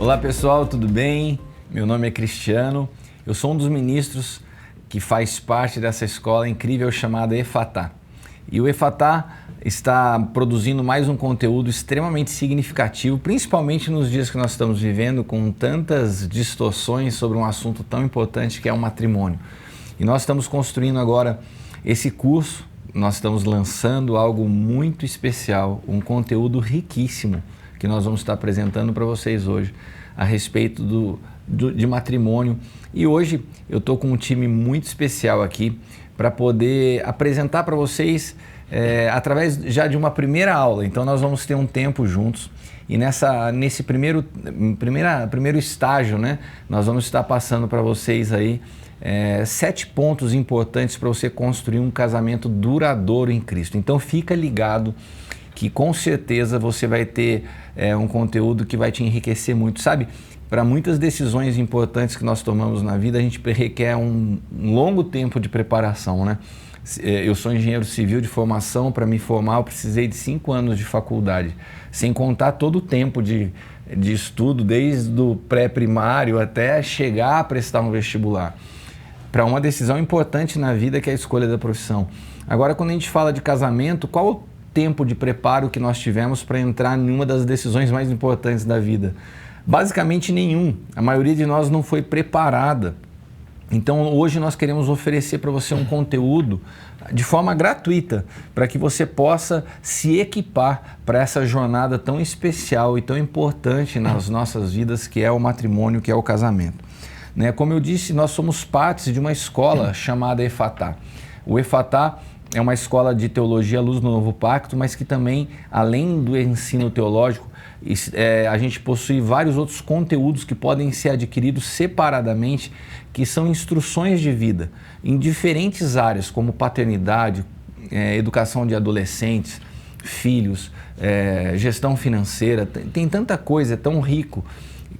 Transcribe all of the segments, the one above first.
Olá pessoal, tudo bem? Meu nome é Cristiano, eu sou um dos ministros que faz parte dessa escola incrível chamada Efatá. E o Efatá está produzindo mais um conteúdo extremamente significativo, principalmente nos dias que nós estamos vivendo, com tantas distorções sobre um assunto tão importante que é o matrimônio. E nós estamos construindo agora esse curso, nós estamos lançando algo muito especial, um conteúdo riquíssimo que nós vamos estar apresentando para vocês hoje a respeito de matrimônio. E hoje eu estou com um time muito especial aqui para poder apresentar para vocês através já de uma primeira aula. Então nós vamos ter um tempo juntos e nesse primeiro estágio, né, nós vamos estar passando para vocês aí 7 pontos importantes para você construir um casamento duradouro em Cristo. Então fica ligado que com certeza você vai ter um conteúdo que vai te enriquecer muito, sabe? Para muitas decisões importantes que nós tomamos na vida, a gente requer um longo tempo de preparação, né? Eu sou engenheiro civil de formação, para me formar eu precisei de 5 anos de faculdade, sem contar todo o tempo de estudo, desde o pré-primário até chegar a prestar um vestibular, para uma decisão importante na vida que é a escolha da profissão. Agora, quando a gente fala de casamento, qual o tempo de preparo que nós tivemos para entrar em uma das decisões mais importantes da vida? Basicamente nenhum. A maioria de nós não foi preparada. Então hoje nós queremos oferecer para você um conteúdo de forma gratuita, para que você possa se equipar para essa jornada tão especial e tão importante nas nossas vidas, que é o matrimônio, que é o casamento. Né? Como eu disse, nós somos parte de uma escola chamada Efatá. O Efatá é uma escola de teologia à luz do Novo Pacto, mas que também, além do ensino teológico, a gente possui vários outros conteúdos que podem ser adquiridos separadamente, que são instruções de vida em diferentes áreas, como paternidade, educação de adolescentes, filhos, gestão financeira. Tem tanta coisa, é tão rico,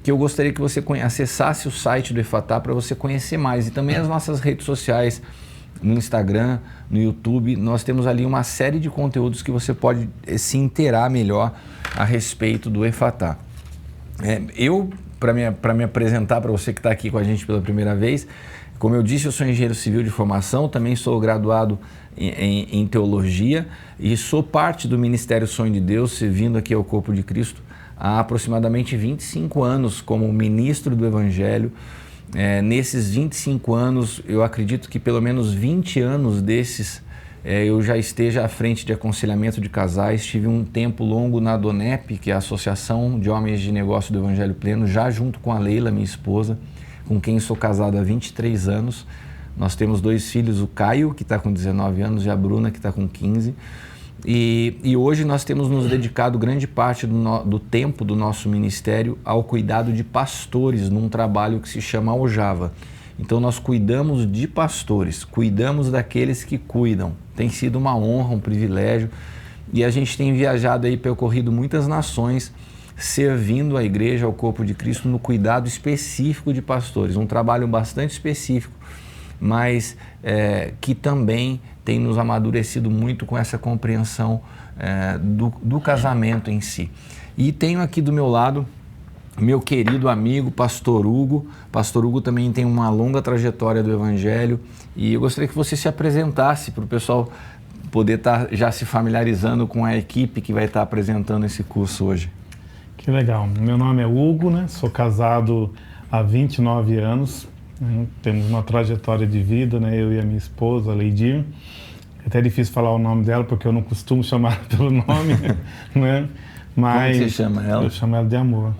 que eu gostaria que você acessasse o site do Efatá para você conhecer mais. E também as nossas redes sociais, no Instagram, no YouTube, nós temos ali uma série de conteúdos que você pode se inteirar melhor a respeito do Efatá. Para me apresentar para você que está aqui com a gente pela primeira vez, como eu disse, eu sou engenheiro civil de formação, também sou graduado em teologia e sou parte do Ministério Sonho de Deus, servindo aqui ao Corpo de Cristo há aproximadamente 25 anos como ministro do Evangelho. Nesses 25 anos, eu acredito que pelo menos 20 anos desses eu já esteja à frente de aconselhamento de casais. Tive um tempo longo na ADONEP, que é a Associação de Homens de Negócio do Evangelho Pleno, já junto com a Leila, minha esposa, com quem sou casado há 23 anos. Nós temos 2 filhos, o Caio, que está com 19 anos, e a Bruna, que está com 15. E hoje nós temos nos dedicado grande parte do tempo do nosso ministério ao cuidado de pastores, num trabalho que se chama Aljava. Então nós cuidamos de pastores, cuidamos daqueles que cuidam. Tem sido uma honra, um privilégio, e a gente tem viajado aí, percorrido muitas nações, servindo a igreja, ao corpo de Cristo, no cuidado específico de pastores. Um trabalho bastante específico, mas que também tem nos amadurecido muito com essa compreensão do casamento em si. E tenho aqui do meu lado meu querido amigo, Pastor Hugo. Pastor Hugo também tem uma longa trajetória do Evangelho e eu gostaria que você se apresentasse para o pessoal poder estar já se familiarizando com a equipe que vai estar apresentando esse curso hoje. Que legal. Meu nome é Hugo, né? Sou casado há 29 anos. Temos uma trajetória de vida, né? Eu e a minha esposa, Leidir. É até difícil falar o nome dela, porque eu não costumo chamar pelo nome, né? Mas como você chama ela? Eu chamo ela de Amor.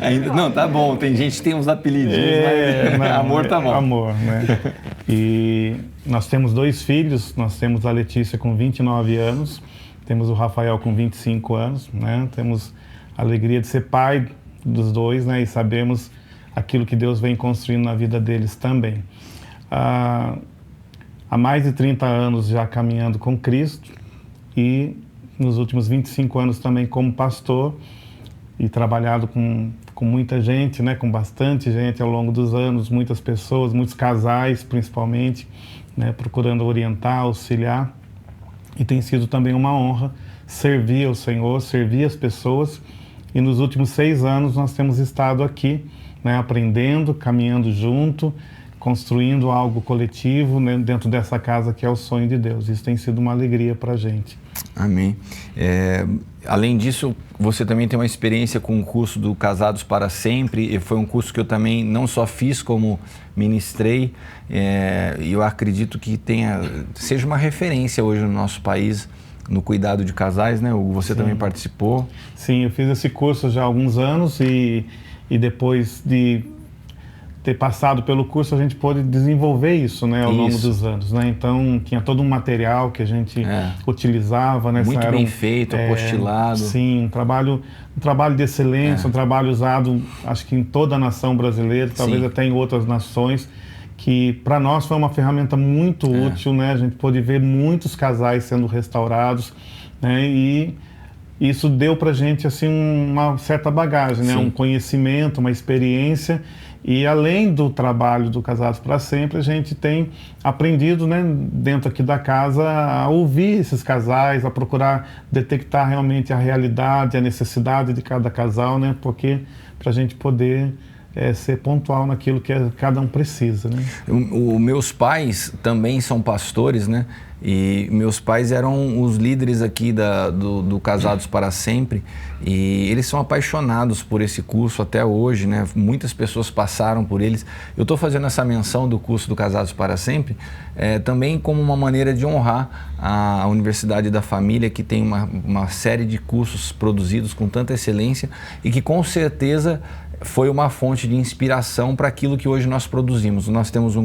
Ainda não, tá bom. Tem gente que tem uns apelidinhos, mas não, Amor tá bom. Amor, né? E nós temos 2 filhos. Nós temos a Letícia com 29 anos, temos o Rafael com 25 anos, né? Temos a alegria de ser pai dos 2, né? E sabemos aquilo que Deus vem construindo na vida deles também. Há mais de 30 anos já caminhando com Cristo e nos últimos 25 anos também como pastor e trabalhado com muita gente, né, com bastante gente ao longo dos anos, muitas pessoas, muitos casais principalmente, né, procurando orientar, auxiliar. E tem sido também uma honra servir ao Senhor, servir as pessoas E nos últimos 6 anos nós temos estado aqui, né, aprendendo, caminhando junto, construindo algo coletivo, né, dentro dessa casa que é o sonho de Deus. Isso tem sido uma alegria para a gente. Amém. Além disso, você também tem uma experiência com o curso do Casados para Sempre, e foi um curso que eu também não só fiz, como ministrei, e eu acredito que seja uma referência hoje no nosso país no cuidado de casais, né? Você também participou? Sim, eu fiz esse curso já há alguns anos e depois de ter passado pelo curso, a gente pôde desenvolver isso, né, ao longo dos anos, né? Então, tinha todo um material que a gente utilizava, né? Muito bem feito, apostilado. Sim, um trabalho de excelência, um trabalho usado, acho que em toda a nação brasileira, talvez até em outras nações, que para nós foi uma ferramenta muito útil, né? A gente pôde ver muitos casais sendo restaurados, né? E isso deu para a gente assim uma certa bagagem, né? Um conhecimento, uma experiência. E além do trabalho do Casados para Sempre, a gente tem aprendido, né, dentro aqui da casa, a ouvir esses casais, a procurar detectar realmente a realidade, a necessidade de cada casal, né? Porque para a gente poder ser pontual naquilo que cada um precisa, né? Meus pais também são pastores, né? E meus pais eram os líderes aqui do Casados para Sempre, e eles são apaixonados por esse curso até hoje, né? Muitas pessoas passaram por eles. Eu estou fazendo essa menção do curso do Casados para Sempre também como uma maneira de honrar a Universidade da Família, que tem uma série de cursos produzidos com tanta excelência e que com certeza foi uma fonte de inspiração para aquilo que hoje nós produzimos. Nós temos um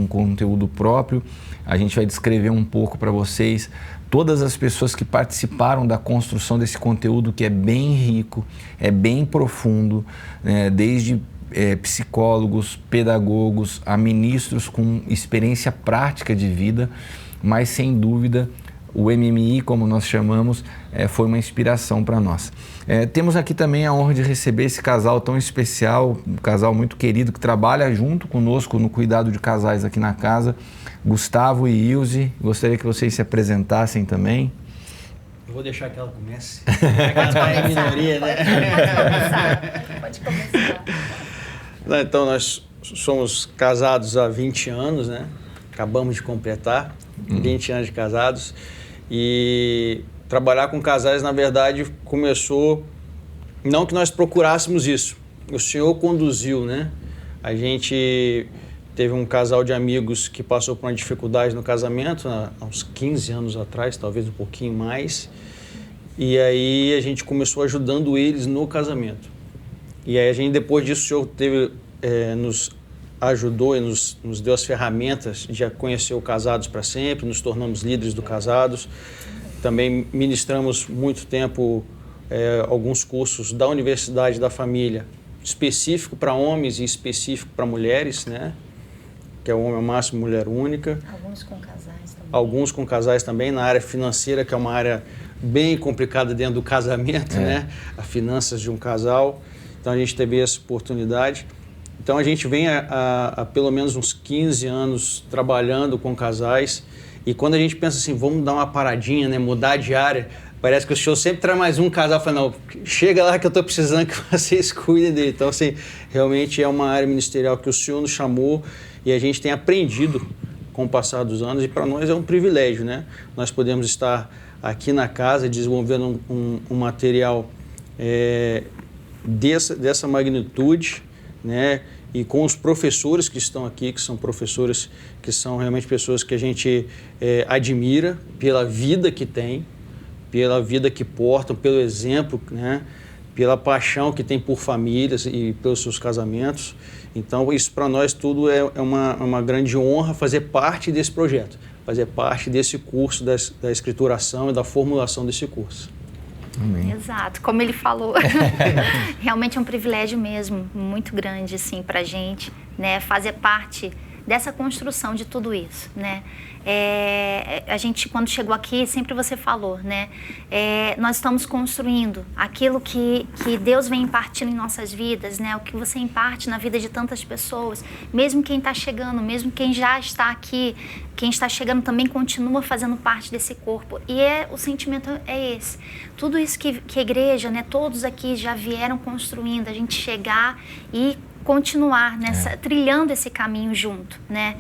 conteúdo próprio, a gente vai descrever um pouco para vocês todas as pessoas que participaram da construção desse conteúdo, que é bem rico, é bem profundo, desde psicólogos, pedagogos, a ministros com experiência prática de vida, mas sem dúvida o MMI, como nós chamamos, foi uma inspiração para nós. Temos aqui também a honra de receber esse casal tão especial, um casal muito querido que trabalha junto conosco no cuidado de casais aqui na casa, Gustavo e Ilse. Gostaria que vocês se apresentassem também. Eu vou deixar que ela comece. É minoria, né? Pode começar. Então, nós somos casados há 20 anos, né? Acabamos de completar 20 anos de casados. E trabalhar com casais, na verdade, começou... Não que nós procurássemos isso. O Senhor conduziu, né? A gente teve um casal de amigos que passou por uma dificuldade no casamento, há uns 15 anos atrás, talvez um pouquinho mais. E aí a gente começou ajudando eles no casamento. E aí a gente, depois disso, o Senhor nos ajudou e nos deu as ferramentas de conhecer o Casados para Sempre, nos tornamos líderes do Casados. Também ministramos muito tempo alguns cursos da Universidade da Família, específico para homens e específico para mulheres, né? Que é o Homem ao Máximo, Mulher Única. Alguns com casais também. Alguns com casais também, na área financeira, que é uma área bem complicada dentro do casamento, né? As finanças de um casal. Então a gente teve essa oportunidade. Então a gente vem há pelo menos uns 15 anos trabalhando com casais, e quando a gente pensa assim, vamos dar uma paradinha, né, mudar de área, parece que o Senhor sempre traz mais um casal, fala, não, chega lá que eu estou precisando que vocês cuidem dele. Então assim, realmente é uma área ministerial que o Senhor nos chamou e a gente tem aprendido com o passar dos anos, e para nós é um privilégio, né? Nós podemos estar aqui na casa desenvolvendo um material dessa magnitude, né? E com os professores que estão aqui, que são professores que são realmente pessoas que a gente admira pela vida que tem, pela vida que portam, pelo exemplo, né? Pela paixão que tem por famílias e pelos seus casamentos. Então, isso para nós tudo é uma grande honra fazer parte desse projeto, fazer parte desse curso da escrituração e da formulação desse curso. Amém. Exato, como ele falou, realmente é um privilégio mesmo, muito grande assim pra gente, né, fazer parte dessa construção de tudo isso, né? A gente, quando chegou aqui, sempre você falou, né? Nós estamos construindo aquilo que Deus vem impartindo em nossas vidas, né? O que você imparte na vida de tantas pessoas, mesmo quem está chegando, mesmo quem já está aqui, quem está chegando também continua fazendo parte desse corpo. E o sentimento é esse. Tudo isso que a igreja, né? Todos aqui já vieram construindo, a gente chegar e continuar trilhando esse caminho junto, né?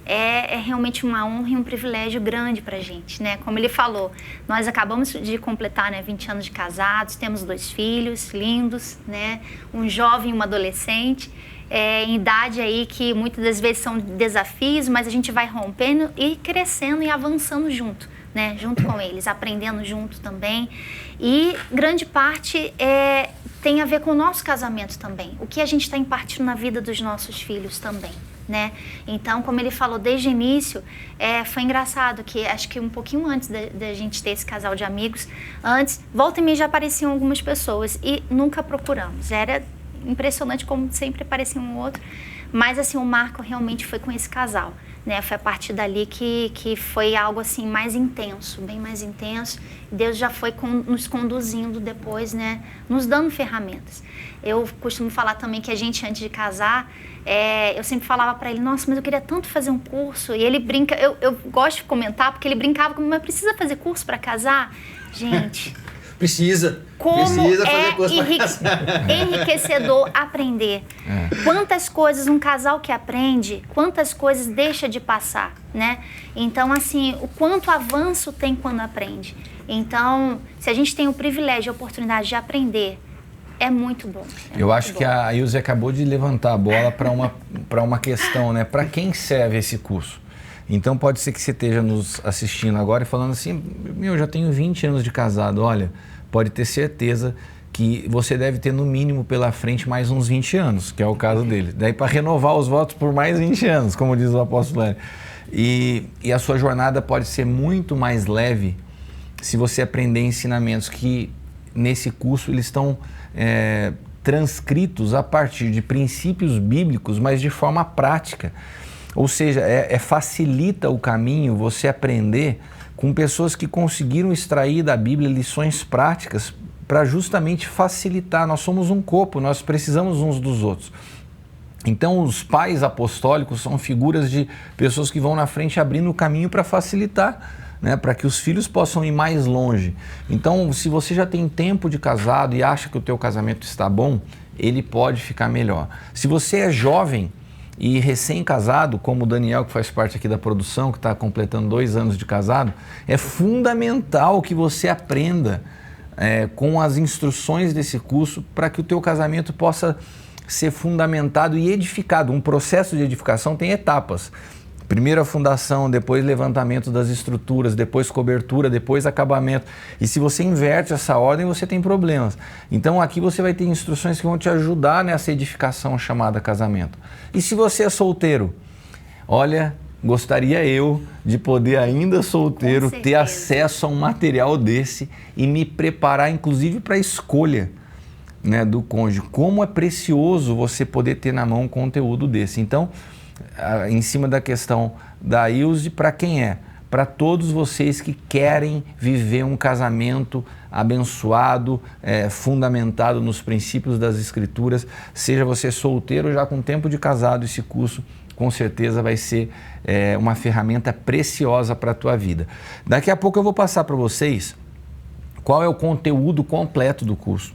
É realmente uma honra e um privilégio grande pra gente, né? Como ele falou, nós acabamos de completar, né, 20 anos de casados, temos 2 filhos lindos, né? Um jovem e uma adolescente, em idade aí que muitas das vezes são desafios, mas a gente vai rompendo e crescendo e avançando junto, né? Junto com eles, aprendendo junto também. E grande parte tem a ver com o nosso casamento também, o que a gente está impartindo na vida dos nossos filhos também, né? Então, como ele falou desde o início, foi engraçado que acho que um pouquinho antes da gente ter esse casal de amigos, antes, volta e meia já apareciam algumas pessoas e nunca procuramos. Era impressionante como sempre aparecia um outro, mas assim, o marco realmente foi com esse casal, né? Foi a partir dali que foi algo assim mais intenso, bem mais intenso. Deus já foi nos conduzindo depois, né? Nos dando ferramentas. Eu costumo falar também que a gente, antes de casar, eu sempre falava para ele, nossa, mas eu queria tanto fazer um curso. E ele brinca, eu gosto de comentar, porque ele brincava comigo, mas precisa fazer curso para casar? Gente... Precisa fazer curso para casar. Enriquecedor aprender. Quantas coisas um casal que aprende, quantas coisas deixa de passar, né? Então, assim, o quanto avanço tem quando aprende. Então, se a gente tem o privilégio e a oportunidade de aprender, é muito bom. Eu acho que a Ilse acabou de levantar a bola para uma questão, né? Para quem serve esse curso? Então pode ser que você esteja nos assistindo agora e falando assim, eu já tenho 20 anos de casado, olha, pode ter certeza que você deve ter no mínimo pela frente mais uns 20 anos, que é o caso dele. Daí para renovar os votos por mais 20 anos, como diz o apóstolo Hélio. E a sua jornada pode ser muito mais leve se você aprender ensinamentos que nesse curso eles estão transcritos a partir de princípios bíblicos, mas de forma prática. Ou seja, facilita o caminho você aprender com pessoas que conseguiram extrair da Bíblia lições práticas para justamente facilitar. Nós somos um corpo, nós precisamos uns dos outros. Então, os pais apostólicos são figuras de pessoas que vão na frente abrindo o caminho para facilitar, né, para que os filhos possam ir mais longe. Então, se você já tem tempo de casado e acha que o teu casamento está bom, ele pode ficar melhor. Se você é jovem e recém-casado, como o Daniel, que faz parte aqui da produção, que está completando 2 anos de casado, é fundamental que você aprenda com as instruções desse curso para que o teu casamento possa ser fundamentado e edificado. Um processo de edificação tem etapas. Primeiro a fundação, depois levantamento das estruturas, depois cobertura, depois acabamento. E se você inverte essa ordem, você tem problemas. Então aqui você vai ter instruções que vão te ajudar nessa edificação chamada casamento. E se você é solteiro, olha, gostaria eu de poder ainda solteiro ter acesso a um material desse e me preparar inclusive para a escolha, né, do cônjuge. Como é precioso você poder ter na mão um conteúdo desse. Então, em cima da questão da Ilse, para quem é? Para todos vocês que querem viver um casamento abençoado, fundamentado nos princípios das Escrituras, seja você solteiro ou já com tempo de casado, esse curso com certeza vai ser uma ferramenta preciosa para a tua vida. Daqui a pouco eu vou passar para vocês qual é o conteúdo completo do curso,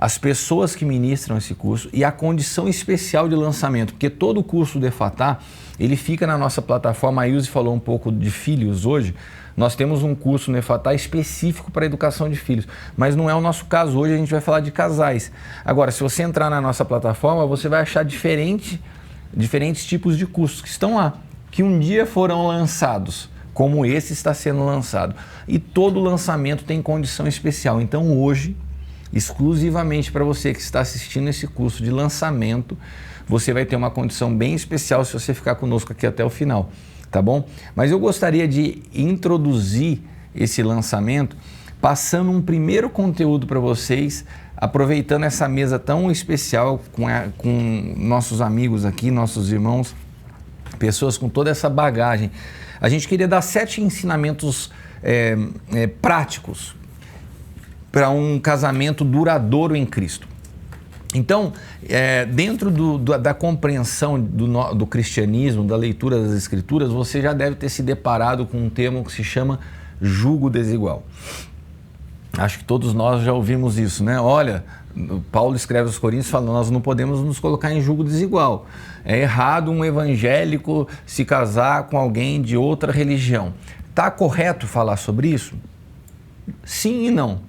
as pessoas que ministram esse curso e a condição especial de lançamento, porque todo o curso do Efatá, ele fica na nossa plataforma. A Ilse falou um pouco de filhos hoje. Nós temos um curso no Efatá específico para a educação de filhos, mas não é o nosso caso. Hoje a gente vai falar de casais. Agora, se você entrar na nossa plataforma, você vai achar diferentes tipos de cursos que estão lá, que um dia foram lançados, como esse está sendo lançado. E todo lançamento tem condição especial. Então hoje, exclusivamente para você que está assistindo esse curso de lançamento, você vai ter uma condição bem especial se você ficar conosco aqui até o final, tá bom? Mas eu gostaria de introduzir esse lançamento passando um primeiro conteúdo para vocês, aproveitando essa mesa tão especial com nossos amigos aqui, nossos irmãos, pessoas com toda essa bagagem. A gente queria dar 7 ensinamentos práticos para um casamento duradouro em Cristo. Então, dentro da compreensão do cristianismo, da leitura das Escrituras, você já deve ter se deparado com um termo que se chama jugo desigual. Acho que todos nós já ouvimos isso, né? Olha, Paulo escreve aos Coríntios falando, nós não podemos nos colocar em jugo desigual. É errado um evangélico se casar com alguém de outra religião. Está correto falar sobre isso? Sim e não.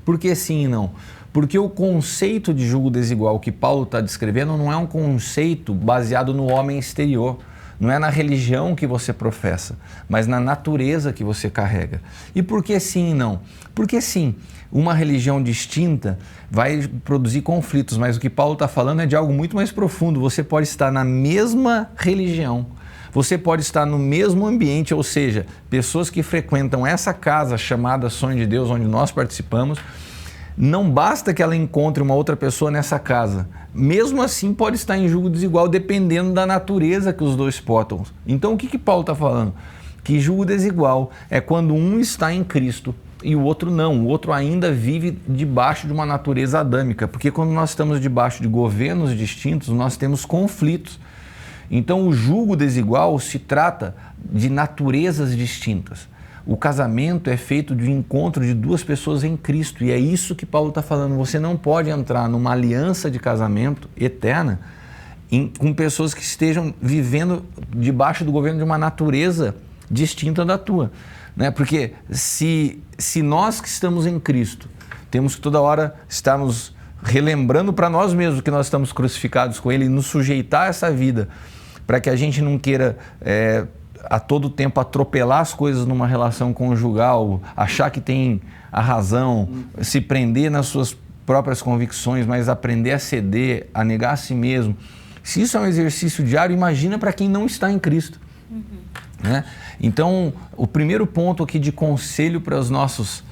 Por que sim e não? Porque o conceito de jugo desigual que Paulo está descrevendo não é um conceito baseado no homem exterior. Não é na religião que você professa, mas na natureza que você carrega. E por que sim e não? Porque sim, uma religião distinta vai produzir conflitos, mas o que Paulo está falando é de algo muito mais profundo. Você pode estar na mesma religião, você pode estar no mesmo ambiente, ou seja, pessoas que frequentam essa casa chamada Sonho de Deus, onde nós participamos, não basta que ela encontre uma outra pessoa nessa casa. Mesmo assim, pode estar em jugo desigual, dependendo da natureza que os dois portam. Então, o que Paulo está falando? Que jugo desigual é quando um está em Cristo e o outro não. O outro ainda vive debaixo de uma natureza adâmica. Porque quando nós estamos debaixo de governos distintos, nós temos conflitos. Então, o jugo desigual se trata de naturezas distintas. O casamento é feito de um encontro de 2 pessoas em Cristo. E é isso que Paulo está falando. Você não pode entrar numa aliança de casamento eterna com pessoas que estejam vivendo debaixo do governo de uma natureza distinta da tua. Né? Porque se nós que estamos em Cristo temos que toda hora estarmos relembrando para nós mesmos que nós estamos crucificados com Ele e nos sujeitar a essa vida para que a gente não queira a todo tempo atropelar as coisas numa relação conjugal, achar que tem a razão, se prender nas suas próprias convicções, mas aprender a ceder, a negar a si mesmo. Se isso é um exercício diário, imagina para quem não está em Cristo. Né? Então, o primeiro ponto aqui de conselho para os nossos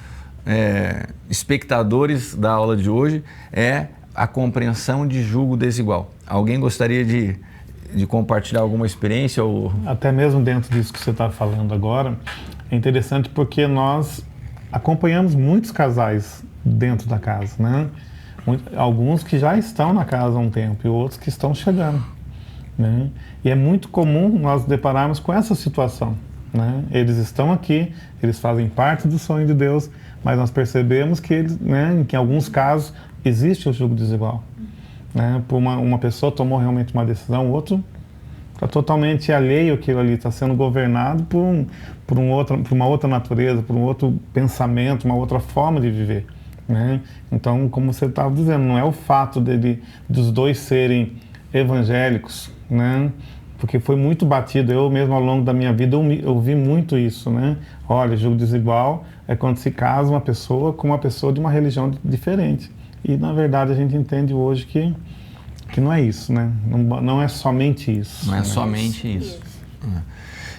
espectadores da aula de hoje é a compreensão de jugo desigual. Alguém gostaria de compartilhar alguma experiência? Ou... Até mesmo dentro disso que você está falando agora, é interessante porque nós acompanhamos muitos casais dentro da casa, né? Alguns que já estão na casa há um tempo e outros que estão chegando, né? E é muito comum nós depararmos com essa situação, né? Eles estão aqui, eles fazem parte do sonho de Deus, mas nós percebemos que eles, né, que em alguns casos existe o jugo desigual. Né? Por uma pessoa tomou realmente uma decisão, o outro está totalmente alheio àquilo ali, está sendo governado por uma outra natureza, por um outro pensamento, uma outra forma de viver. Né? Então, como você estava dizendo, não é o fato dos dois serem evangélicos, né? Porque foi muito batido, eu mesmo ao longo da minha vida eu vi muito isso, né? Olha, jugo desigual é quando se casa uma pessoa com uma pessoa de uma religião diferente. E, na verdade, a gente entende hoje que não é isso, né? Não é somente isso. Não é somente isso.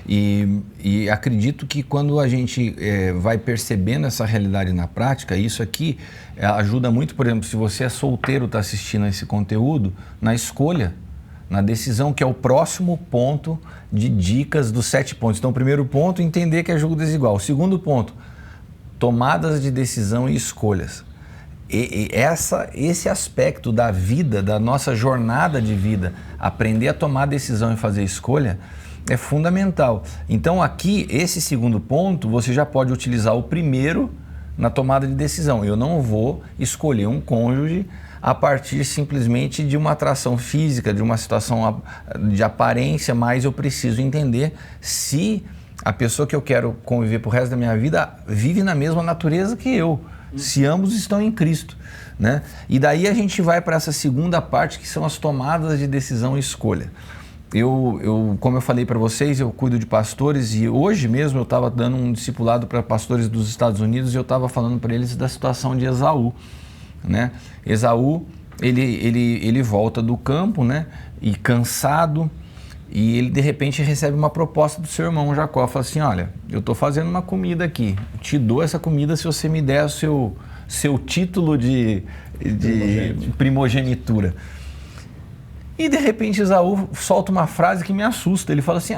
E acredito que quando a gente vai percebendo essa realidade na prática, isso aqui ajuda muito, por exemplo, se você é solteiro e está assistindo a esse conteúdo, na escolha, na decisão, que é o próximo ponto de dicas dos 7 pontos. Então, o primeiro ponto, entender que é jugo desigual. O segundo ponto, tomadas de decisão e escolhas. Esse aspecto da vida, da nossa jornada de vida, aprender a tomar decisão e fazer escolha, é fundamental. Então aqui, esse segundo ponto, você já pode utilizar o primeiro na tomada de decisão. Eu não vou escolher um cônjuge a partir simplesmente de uma atração física, de uma situação de aparência, mas eu preciso entender se a pessoa que eu quero conviver pro resto da minha vida vive na mesma natureza que eu. Se ambos estão em Cristo, né? E daí a gente vai para essa segunda parte, que são as tomadas de decisão e escolha. Como eu falei para vocês, eu cuido de pastores e hoje mesmo eu estava dando um discipulado para pastores dos Estados Unidos e eu estava falando para eles da situação de Esaú, né? Esaú, ele volta do campo, né? E cansado, e ele de repente recebe uma proposta do seu irmão Jacó, fala assim, olha, eu estou fazendo uma comida aqui, te dou essa comida se você me der o seu título de primogenitura. E de repente Esaú solta uma frase que me assusta. Ele fala assim,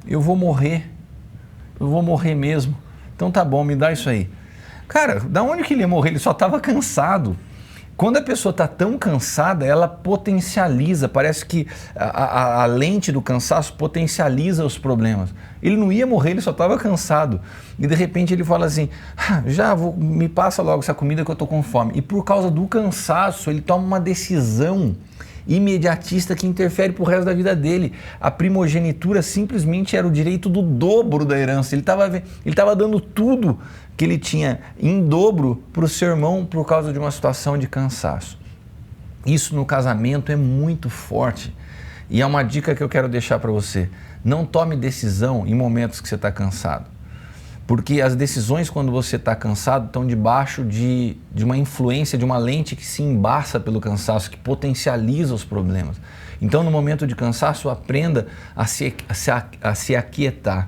eu vou morrer mesmo. Então tá bom, me dá isso aí. Cara, da onde que ele ia morrer? Ele só estava cansado. Quando a pessoa está tão cansada, ela potencializa, parece que a lente do cansaço potencializa os problemas. Ele não ia morrer, ele só estava cansado. E de repente ele fala assim, me passa logo essa comida que eu estou com fome. E por causa do cansaço, ele toma uma decisão imediatista que interfere pro resto da vida dele. A primogenitura simplesmente era o direito do dobro da herança. Ele estava dando tudo que ele tinha em dobro para o seu irmão por causa de uma situação de cansaço. Isso no casamento é muito forte. E é uma dica que eu quero deixar para você. Não tome decisão em momentos que você está cansado. Porque as decisões, quando você está cansado, estão debaixo de uma influência, de uma lente que se embaça pelo cansaço, que potencializa os problemas. Então, no momento de cansaço, aprenda a se aquietar,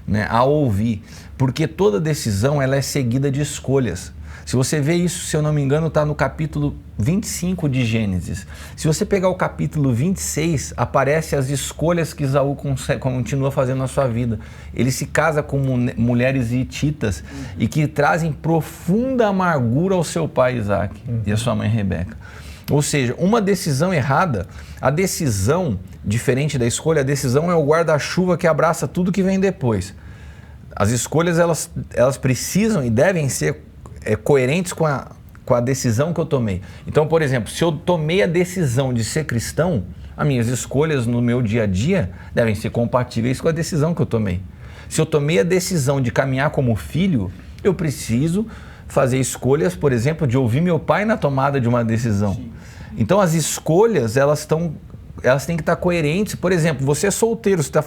né? A ouvir. Porque toda decisão ela é seguida de escolhas. Se você vê isso, se eu não me engano, está no capítulo 25 de Gênesis. Se você pegar o capítulo 26, aparecem as escolhas que Esaú continua fazendo na sua vida. Ele se casa com mulheres hititas e que trazem profunda amargura ao seu pai Isaac e à sua mãe Rebeca. Ou seja, uma decisão errada, a decisão, diferente da escolha, a decisão é o guarda-chuva que abraça tudo que vem depois. As escolhas, elas precisam e devem ser coerentes com a decisão que eu tomei. Então, por exemplo, se eu tomei a decisão de ser cristão, as minhas escolhas no meu dia a dia devem ser compatíveis com a decisão que eu tomei. Se eu tomei a decisão de caminhar como filho, eu preciso fazer escolhas, por exemplo, de ouvir meu pai na tomada de uma decisão. Sim. Então, as escolhas, elas têm que estar coerentes. Por exemplo, você é solteiro, você está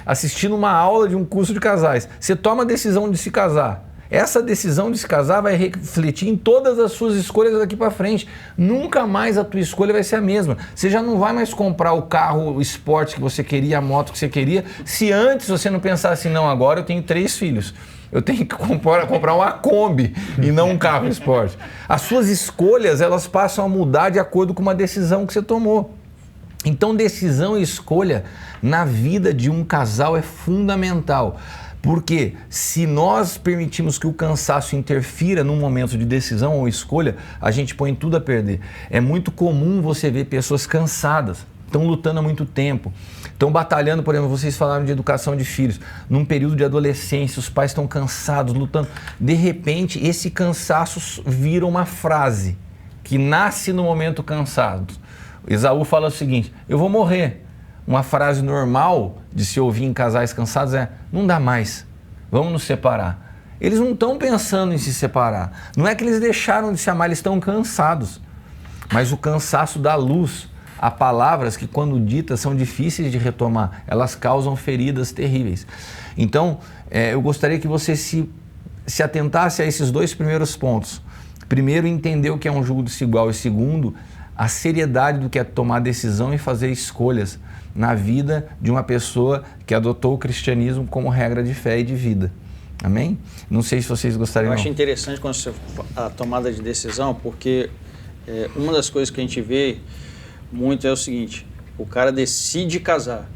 assistindo uma aula de um curso de casais. Você toma a decisão de se casar. Essa decisão de se casar vai refletir em todas as suas escolhas daqui para frente. Nunca mais a tua escolha vai ser a mesma. Você já não vai mais comprar o carro, o esporte que você queria, a moto que você queria, se antes você não pensar assim, não, agora eu tenho 3 filhos. Eu tenho que comprar uma Kombi e não um carro esporte. As suas escolhas, elas passam a mudar de acordo com uma decisão que você tomou. Então, decisão e escolha na vida de um casal é fundamental. Porque se nós permitimos que o cansaço interfira num momento de decisão ou escolha, a gente põe tudo a perder. É muito comum você ver pessoas cansadas, estão lutando há muito tempo, estão batalhando, por exemplo, vocês falaram de educação de filhos, num período de adolescência, os pais estão cansados, lutando. De repente, esse cansaço vira uma frase que nasce no momento cansado. Esaú fala o seguinte, eu vou morrer. Uma frase normal de se ouvir em casais cansados é, não dá mais, vamos nos separar. Eles não estão pensando em se separar. Não é que eles deixaram de se amar, eles estão cansados. Mas o cansaço dá luz a palavras que, quando ditas, são difíceis de retomar. Elas causam feridas terríveis. Então, eu gostaria que você se atentasse a esses 2 primeiros pontos. Primeiro, entender o que é um jugo desigual. E segundo, a seriedade do que é tomar decisão e fazer escolhas na vida de uma pessoa que adotou o cristianismo como regra de fé e de vida. Amém? Não sei se vocês gostariam. Eu acho interessante quando você a tomada de decisão, porque uma das coisas que a gente vê muito é o seguinte, o cara decide casar,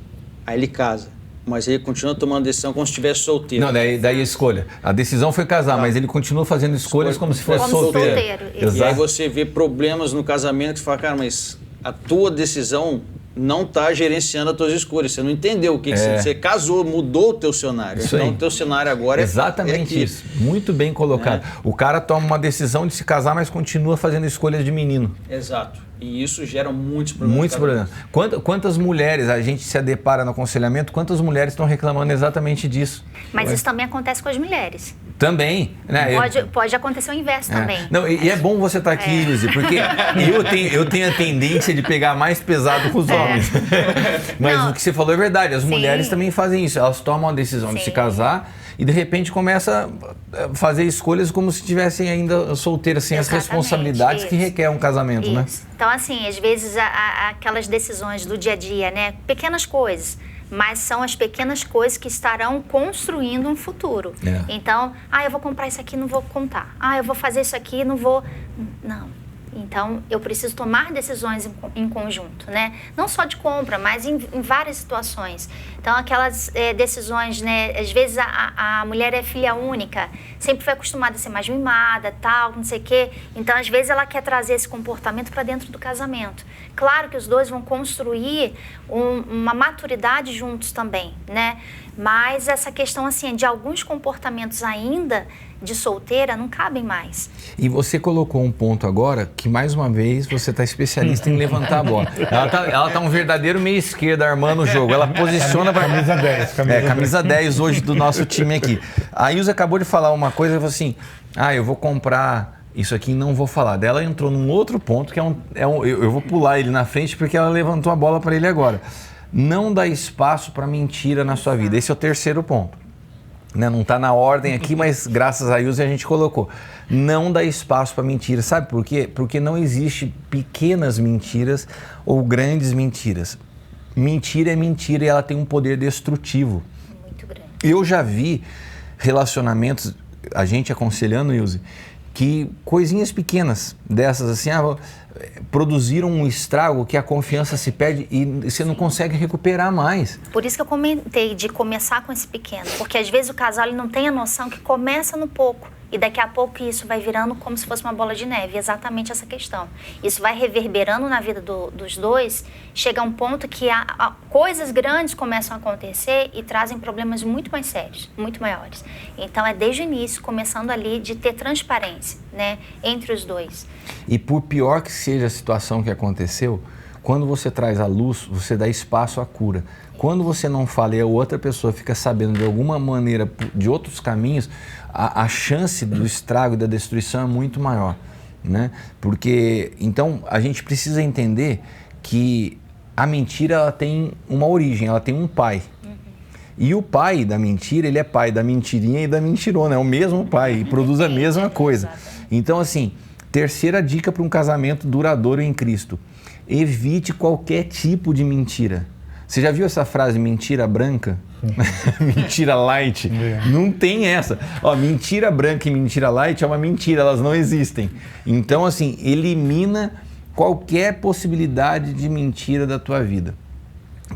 aí ele casa, mas ele continua tomando decisão como se estivesse solteiro. Não, daí a escolha. A decisão foi casar, mas ele continua fazendo escolhas como se fosse solteiro. E aí você vê problemas no casamento e fala, cara, mas a tua decisão não está gerenciando as tuas escolhas. Você não entendeu o que você casou, mudou o teu cenário. Então o teu cenário agora exatamente isso. Muito bem colocado. O cara toma uma decisão de se casar, mas continua fazendo escolhas de menino. Exato. E isso gera muitos problemas. Muitos problemas. Quantas mulheres, a gente se depara no aconselhamento, quantas mulheres estão reclamando exatamente disso? Mas isso também acontece com as mulheres. Também, né? Pode acontecer o inverso também. Não, e é bom você estar aqui, Ilse, porque eu tenho a tendência de pegar mais pesado com os homens. Mas o que você falou é verdade, as mulheres também fazem isso, elas tomam a decisão de se casar e de repente começa a fazer escolhas como se estivessem ainda solteiras, sem as responsabilidades que requer um casamento, né? Então, assim, às vezes aquelas decisões do dia a dia, né? Pequenas coisas, mas são as pequenas coisas que estarão construindo um futuro. Então, eu vou comprar isso aqui, não vou contar. Eu vou fazer isso aqui, não vou... Não. Então, eu preciso tomar decisões em conjunto, né? Não só de compra, mas em várias situações. Então, aquelas decisões, né? Às vezes a mulher é filha única, sempre foi acostumada a ser mais mimada, tal, não sei o quê. Então, às vezes ela quer trazer esse comportamento para dentro do casamento. Claro que os dois vão construir uma maturidade juntos também, né? Mas essa questão, assim, de alguns comportamentos ainda de solteira não cabem mais. E você colocou um ponto agora que, mais uma vez, você está especialista em levantar a bola. Ela tá um verdadeiro meia esquerda armando o jogo. Ela posiciona para... Camisa 10. Camisa 10 hoje do nosso time aqui. A Ilza acabou de falar uma coisa, ela falou assim, eu vou comprar isso aqui e não vou falar. Daí ela entrou num outro ponto, que eu vou pular ele na frente porque ela levantou a bola para ele agora. Não dá espaço para mentira na sua vida. Esse é o terceiro ponto. Não está na ordem aqui, mas graças a Ilza a gente colocou. Não dá espaço para mentira. Sabe por quê? Porque não existe pequenas mentiras ou grandes mentiras. Mentira é mentira e ela tem um poder destrutivo. Muito grande. Eu já vi relacionamentos, a gente aconselhando, Ilza, que coisinhas pequenas dessas assim, produziram um estrago que a confiança se perde e você não consegue recuperar mais. Por isso que eu comentei de começar com esse pequeno, porque às vezes o casal ele não tem a noção que começa no pouco e daqui a pouco isso vai virando como se fosse uma bola de neve, exatamente essa questão. Isso vai reverberando na vida dos dois, chega a um ponto que coisas grandes começam a acontecer e trazem problemas muito mais sérios, muito maiores. Então é desde o início, começando ali de ter transparência, né, entre os dois. E por pior que seja a situação que aconteceu, quando você traz a luz, você dá espaço à cura. Quando você não fala e a outra pessoa fica sabendo de alguma maneira, de outros caminhos, a chance do estrago e da destruição é muito maior, né? Porque, então, a gente precisa entender que a mentira ela tem uma origem, ela tem um pai. E o pai da mentira, ele é pai da mentirinha e da mentirona, é o mesmo pai e produz a mesma coisa. Então, assim, terceira dica para um casamento duradouro em Cristo: evite qualquer tipo de mentira. Você já viu essa frase, mentira branca? Mentira light? Não tem essa. Mentira branca e mentira light é uma mentira, elas não existem. Então, assim, elimina qualquer possibilidade de mentira da tua vida.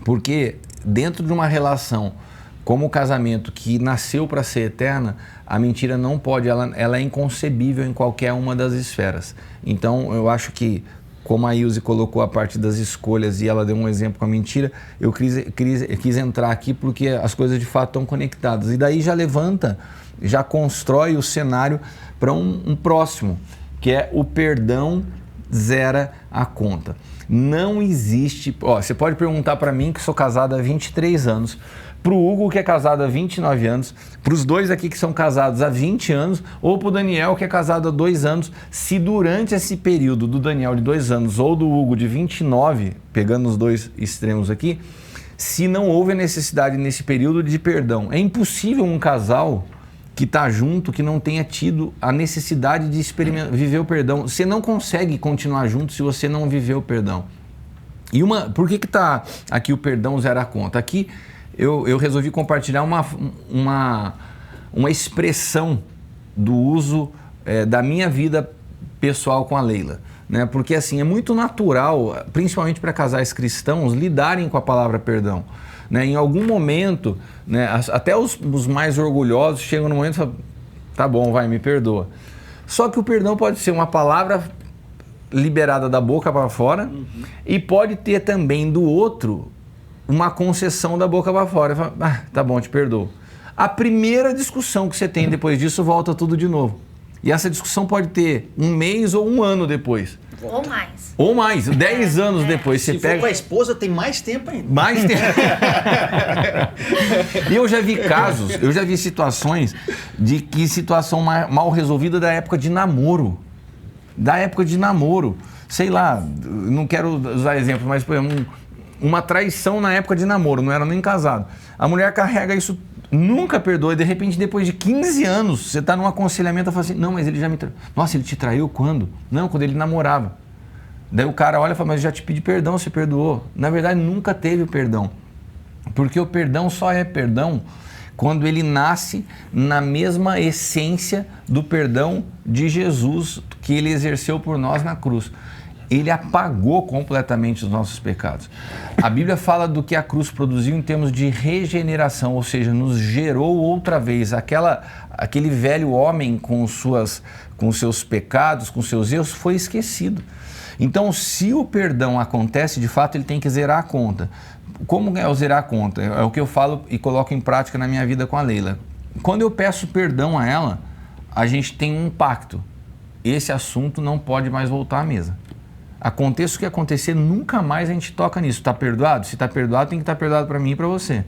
Porque dentro de uma relação como o casamento, que nasceu para ser eterna, a mentira não pode, ela é inconcebível em qualquer uma das esferas. Então, eu acho que, como a Ilze colocou a parte das escolhas e ela deu um exemplo com a mentira, eu quis entrar aqui porque as coisas de fato estão conectadas. E daí já levanta, já constrói o cenário para um próximo, que é o perdão zera a conta. Não existe... você pode perguntar para mim, que sou casado há 23 anos, para o Hugo, que é casado há 29 anos, para os dois aqui que são casados há 20 anos, ou para o Daniel, que é casado há 2 anos, se durante esse período do Daniel de 2 anos ou do Hugo de 29, pegando os dois extremos aqui, se não houve a necessidade nesse período de perdão. É impossível um casal que está junto, que não tenha tido a necessidade de viver o perdão. Você não consegue continuar junto se você não viver o perdão. E por que está aqui o perdão zera a conta? Aqui eu resolvi compartilhar uma expressão do uso da minha vida pessoal com a Leila, né? Porque assim, é muito natural, principalmente para casais cristãos, lidarem com a palavra perdão, né? Em algum momento, né, até os mais orgulhosos chegam no momento e falam, tá bom, vai, me perdoa. Só que o perdão pode ser uma palavra liberada da boca para fora, e pode ter também do outro uma concessão da boca para fora. Fala, tá bom, te perdoo. A primeira discussão que você tem depois disso, volta tudo de novo. E essa discussão pode ter 1 mês ou 1 ano depois. Ou mais. Ou mais, 10 anos depois. Se for com a esposa, tem mais tempo ainda. Mais tempo. E eu já vi casos, eu já vi situações de que situação mal resolvida da época de namoro. Sei lá, não quero usar exemplo, mas por exemplo, uma traição na época de namoro, não era nem casado. A mulher carrega isso, nunca perdoa, e de repente, depois de 15 anos, você está num aconselhamento e fala assim, não, mas ele já me traiu. Nossa, ele te traiu quando? Não, quando ele namorava. Daí o cara olha e fala, mas eu já te pedi perdão, você perdoou. Na verdade, nunca teve o perdão. Porque o perdão só é perdão quando ele nasce na mesma essência do perdão de Jesus que ele exerceu por nós na cruz. Ele apagou completamente os nossos pecados. A Bíblia fala do que a cruz produziu em termos de regeneração, ou seja, nos gerou outra vez. Aquele velho homem com seus pecados, com seus erros, foi esquecido. Então, se o perdão acontece, de fato, ele tem que zerar a conta. Como é o zerar a conta? É o que eu falo e coloco em prática na minha vida com a Leila. Quando eu peço perdão a ela, a gente tem um pacto. Esse assunto não pode mais voltar à mesa. Aconteça o que acontecer, nunca mais a gente toca nisso. Está perdoado? Se está perdoado, tem que estar perdoado para mim e para você,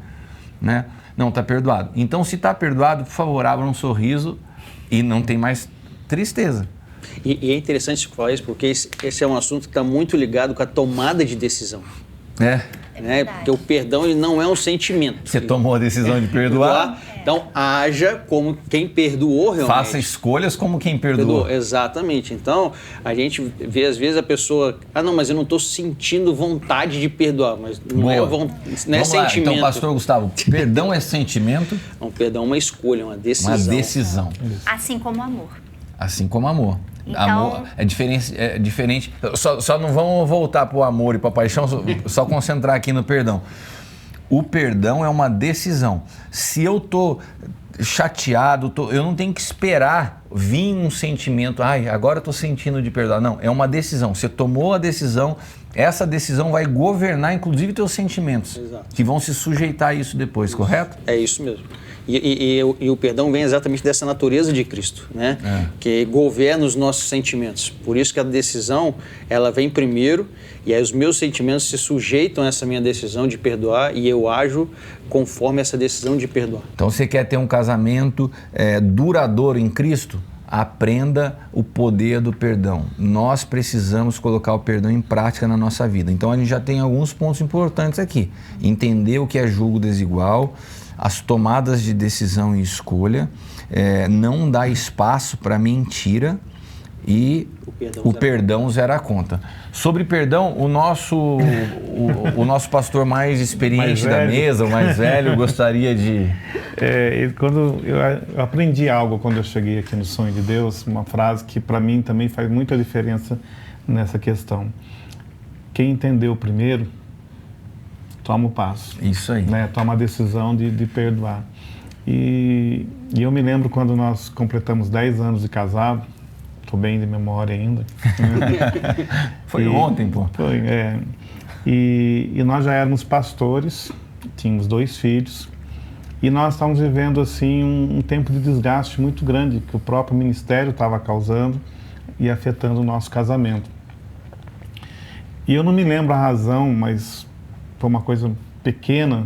né? Não, está perdoado. Então, se está perdoado, por favor, abra um sorriso e não tem mais tristeza. E é interessante falar isso, porque esse é um assunto que está muito ligado com a tomada de decisão. É. Né? Porque o perdão, ele não é um sentimento. Você tomou a decisão de perdoar? Então, haja como quem perdoou realmente. Faça escolhas como quem perdoou. Exatamente. Então, a gente vê às vezes a pessoa... não, mas eu não estou sentindo vontade de perdoar. Mas não é sentimento. Então, pastor Gustavo, perdão é sentimento? Não, perdão é uma escolha, uma decisão. Uma decisão. Assim como amor. Assim como amor. Então... Amor é diferente. Só não vamos voltar para o amor e para a paixão, só concentrar aqui no perdão. O perdão é uma decisão. Se eu estou chateado, eu não tenho que esperar vir um sentimento, agora eu estou sentindo de perdoar. Não, é uma decisão. Você tomou a decisão, essa decisão vai governar inclusive teus sentimentos. Exato. Que vão se sujeitar a isso depois, correto? É isso mesmo. E o perdão vem exatamente dessa natureza de Cristo, né? Que governa os nossos sentimentos. Por isso que a decisão, ela vem primeiro, e aí os meus sentimentos se sujeitam a essa minha decisão de perdoar e eu ajo conforme essa decisão de perdoar. Então, você quer ter um casamento duradouro em Cristo? Aprenda o poder do perdão. Nós precisamos colocar o perdão em prática na nossa vida. Então, a gente já tem alguns pontos importantes aqui. Entender o que é julgo desigual, as tomadas de decisão e escolha, não dá espaço para mentira e o perdão zera a conta. Sobre perdão, o nosso pastor mais experiente da mesa, o mais velho, gostaria de... Quando eu aprendi algo quando eu cheguei aqui no Sonho de Deus, uma frase que para mim também faz muita diferença nessa questão. Quem entendeu primeiro, toma o passo. Isso aí. Né? Toma a decisão de perdoar. E eu me lembro quando nós completamos 10 anos de casado, estou bem de memória ainda. Foi ontem, pô. Foi, e nós já éramos pastores, tínhamos 2 filhos, e nós estávamos vivendo assim um tempo de desgaste muito grande que o próprio ministério estava causando e afetando o nosso casamento. E eu não me lembro a razão, mas foi uma coisa pequena,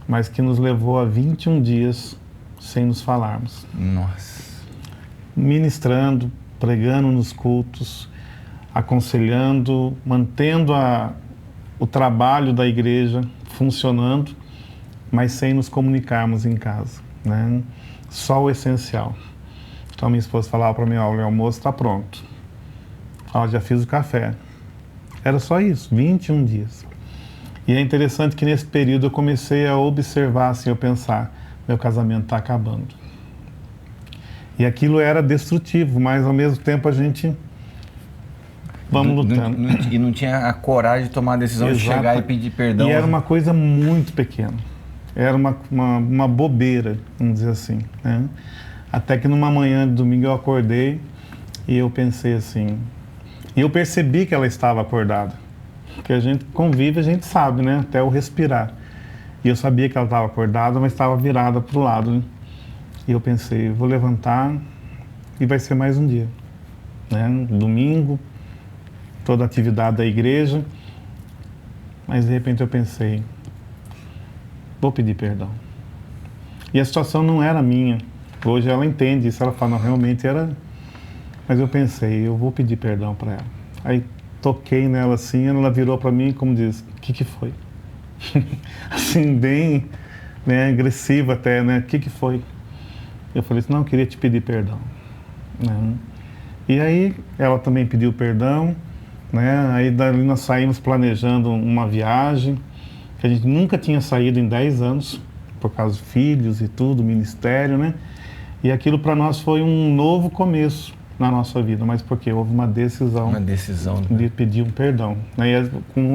mas que nos levou a 21 dias sem nos falarmos. Nossa. Ministrando, pregando nos cultos, aconselhando, mantendo o trabalho da igreja funcionando, mas sem nos comunicarmos em casa, né? Só o essencial. Então minha esposa falava para mim, olha, o almoço está pronto. Já fiz o café. Era só isso, 21 dias. E é interessante que nesse período eu comecei a observar, assim, eu pensar, meu casamento está acabando. E aquilo era destrutivo, mas ao mesmo tempo a gente... Vamos lutando. E não tinha a coragem de tomar a decisão de chegar e pedir perdão. E era uma coisa muito pequena. Era uma bobeira, vamos dizer assim, né? Até que numa manhã de domingo eu acordei e eu pensei assim... E eu percebi que ela estava acordada. Porque a gente convive, a gente sabe, né? Até o respirar. E eu sabia que ela estava acordada, mas estava virada para o lado, né? E eu pensei, vou levantar e vai ser mais um dia, né? Domingo, toda a atividade da igreja. Mas de repente eu pensei, vou pedir perdão. E a situação não era minha. Hoje ela entende isso, ela fala, não, realmente era... Mas eu pensei, eu vou pedir perdão para ela. Aí toquei nela assim, ela virou para mim como diz, o que foi? Assim, bem, né, agressiva até, né? O que foi? Eu falei assim, não, eu queria te pedir perdão. Né? E aí ela também pediu perdão, né? Aí dali nós saímos planejando uma viagem, que a gente nunca tinha saído em 10 anos, por causa dos filhos e tudo, ministério, né? E aquilo para nós foi um novo começo na nossa vida, mas porque houve uma decisão de pedir um perdão. Né? E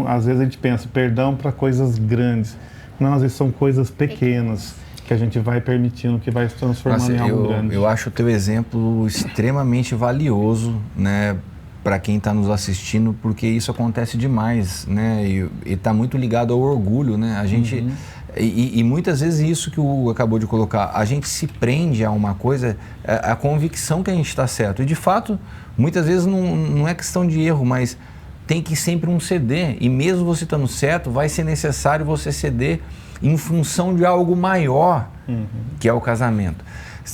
às vezes a gente pensa, perdão para coisas grandes. Não, às vezes são coisas pequenas que a gente vai permitindo, que vai se transformando em algo grande. Eu acho o teu exemplo extremamente valioso, né, para quem está nos assistindo, porque isso acontece demais, né, e está muito ligado ao orgulho, né, a gente... E muitas vezes isso que o Hugo acabou de colocar, a gente se prende a uma coisa, a convicção que a gente está certo. E de fato, muitas vezes não é questão de erro, mas tem que sempre um ceder. E mesmo você estando certo, vai ser necessário você ceder em função de algo maior, que é o casamento.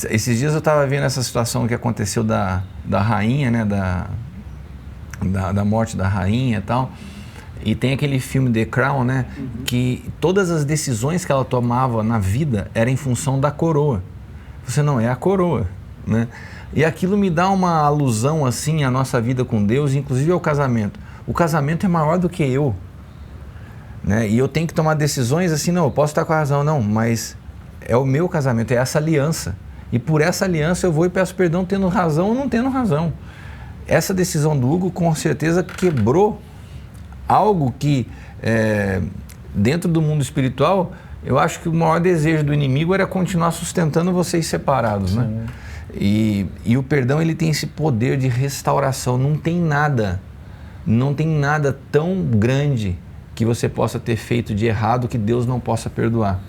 Esses dias eu estava vendo essa situação que aconteceu da rainha, né, da morte da rainha e tal. E tem aquele filme The Crown, né? Que todas as decisões que ela tomava na vida eram em função da coroa. Você não é a coroa, né? E aquilo me dá uma alusão, assim, à nossa vida com Deus, inclusive ao casamento. O casamento é maior do que eu, né? E eu tenho que tomar decisões assim, não, eu posso estar com a razão, não, mas é o meu casamento, é essa aliança. E por essa aliança eu vou e peço perdão tendo razão ou não tendo razão. Essa decisão do Hugo, com certeza, quebrou algo que, dentro do mundo espiritual, eu acho que o maior desejo do inimigo era continuar sustentando vocês separados, né? E o perdão, ele tem esse poder de restauração. Não tem nada tão grande que você possa ter feito de errado que Deus não possa perdoar.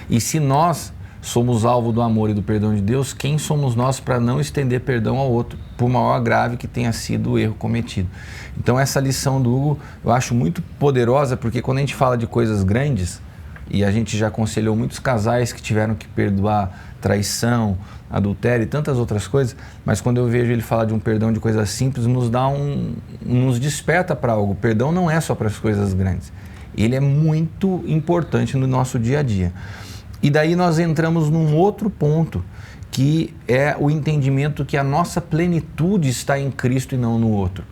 E se nós somos alvo do amor e do perdão de Deus, quem somos nós para não estender perdão ao outro, por maior grave que tenha sido o erro cometido? Então essa lição do Hugo eu acho muito poderosa, porque quando a gente fala de coisas grandes, e a gente já aconselhou muitos casais que tiveram que perdoar traição, adultério e tantas outras coisas, mas quando eu vejo ele falar de um perdão de coisas simples, nos desperta para algo. O perdão não é só para as coisas grandes, ele é muito importante no nosso dia a dia. E daí nós entramos num outro ponto, que é o entendimento que a nossa plenitude está em Cristo e não no outro.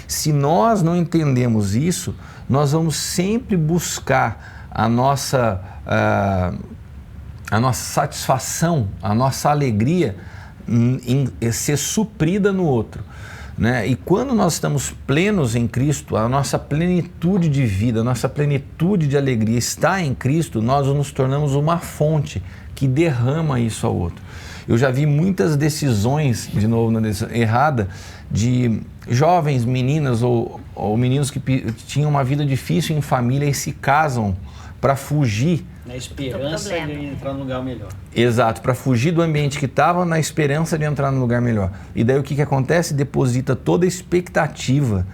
Se nós não entendemos isso, nós vamos sempre buscar a nossa satisfação, a nossa alegria em ser suprida no outro, né? E quando nós estamos plenos em Cristo, a nossa plenitude de vida, a nossa plenitude de alegria está em Cristo, nós nos tornamos uma fonte que derrama isso ao outro. Eu já vi muitas decisões, de novo na decisão errada, de jovens meninas ou meninos que tinham uma vida difícil em família e se casam para fugir. Na esperança de entrar num lugar melhor. Exato, para fugir do ambiente que estava, na esperança de entrar num lugar melhor. E daí o que acontece? Deposita toda a expectativa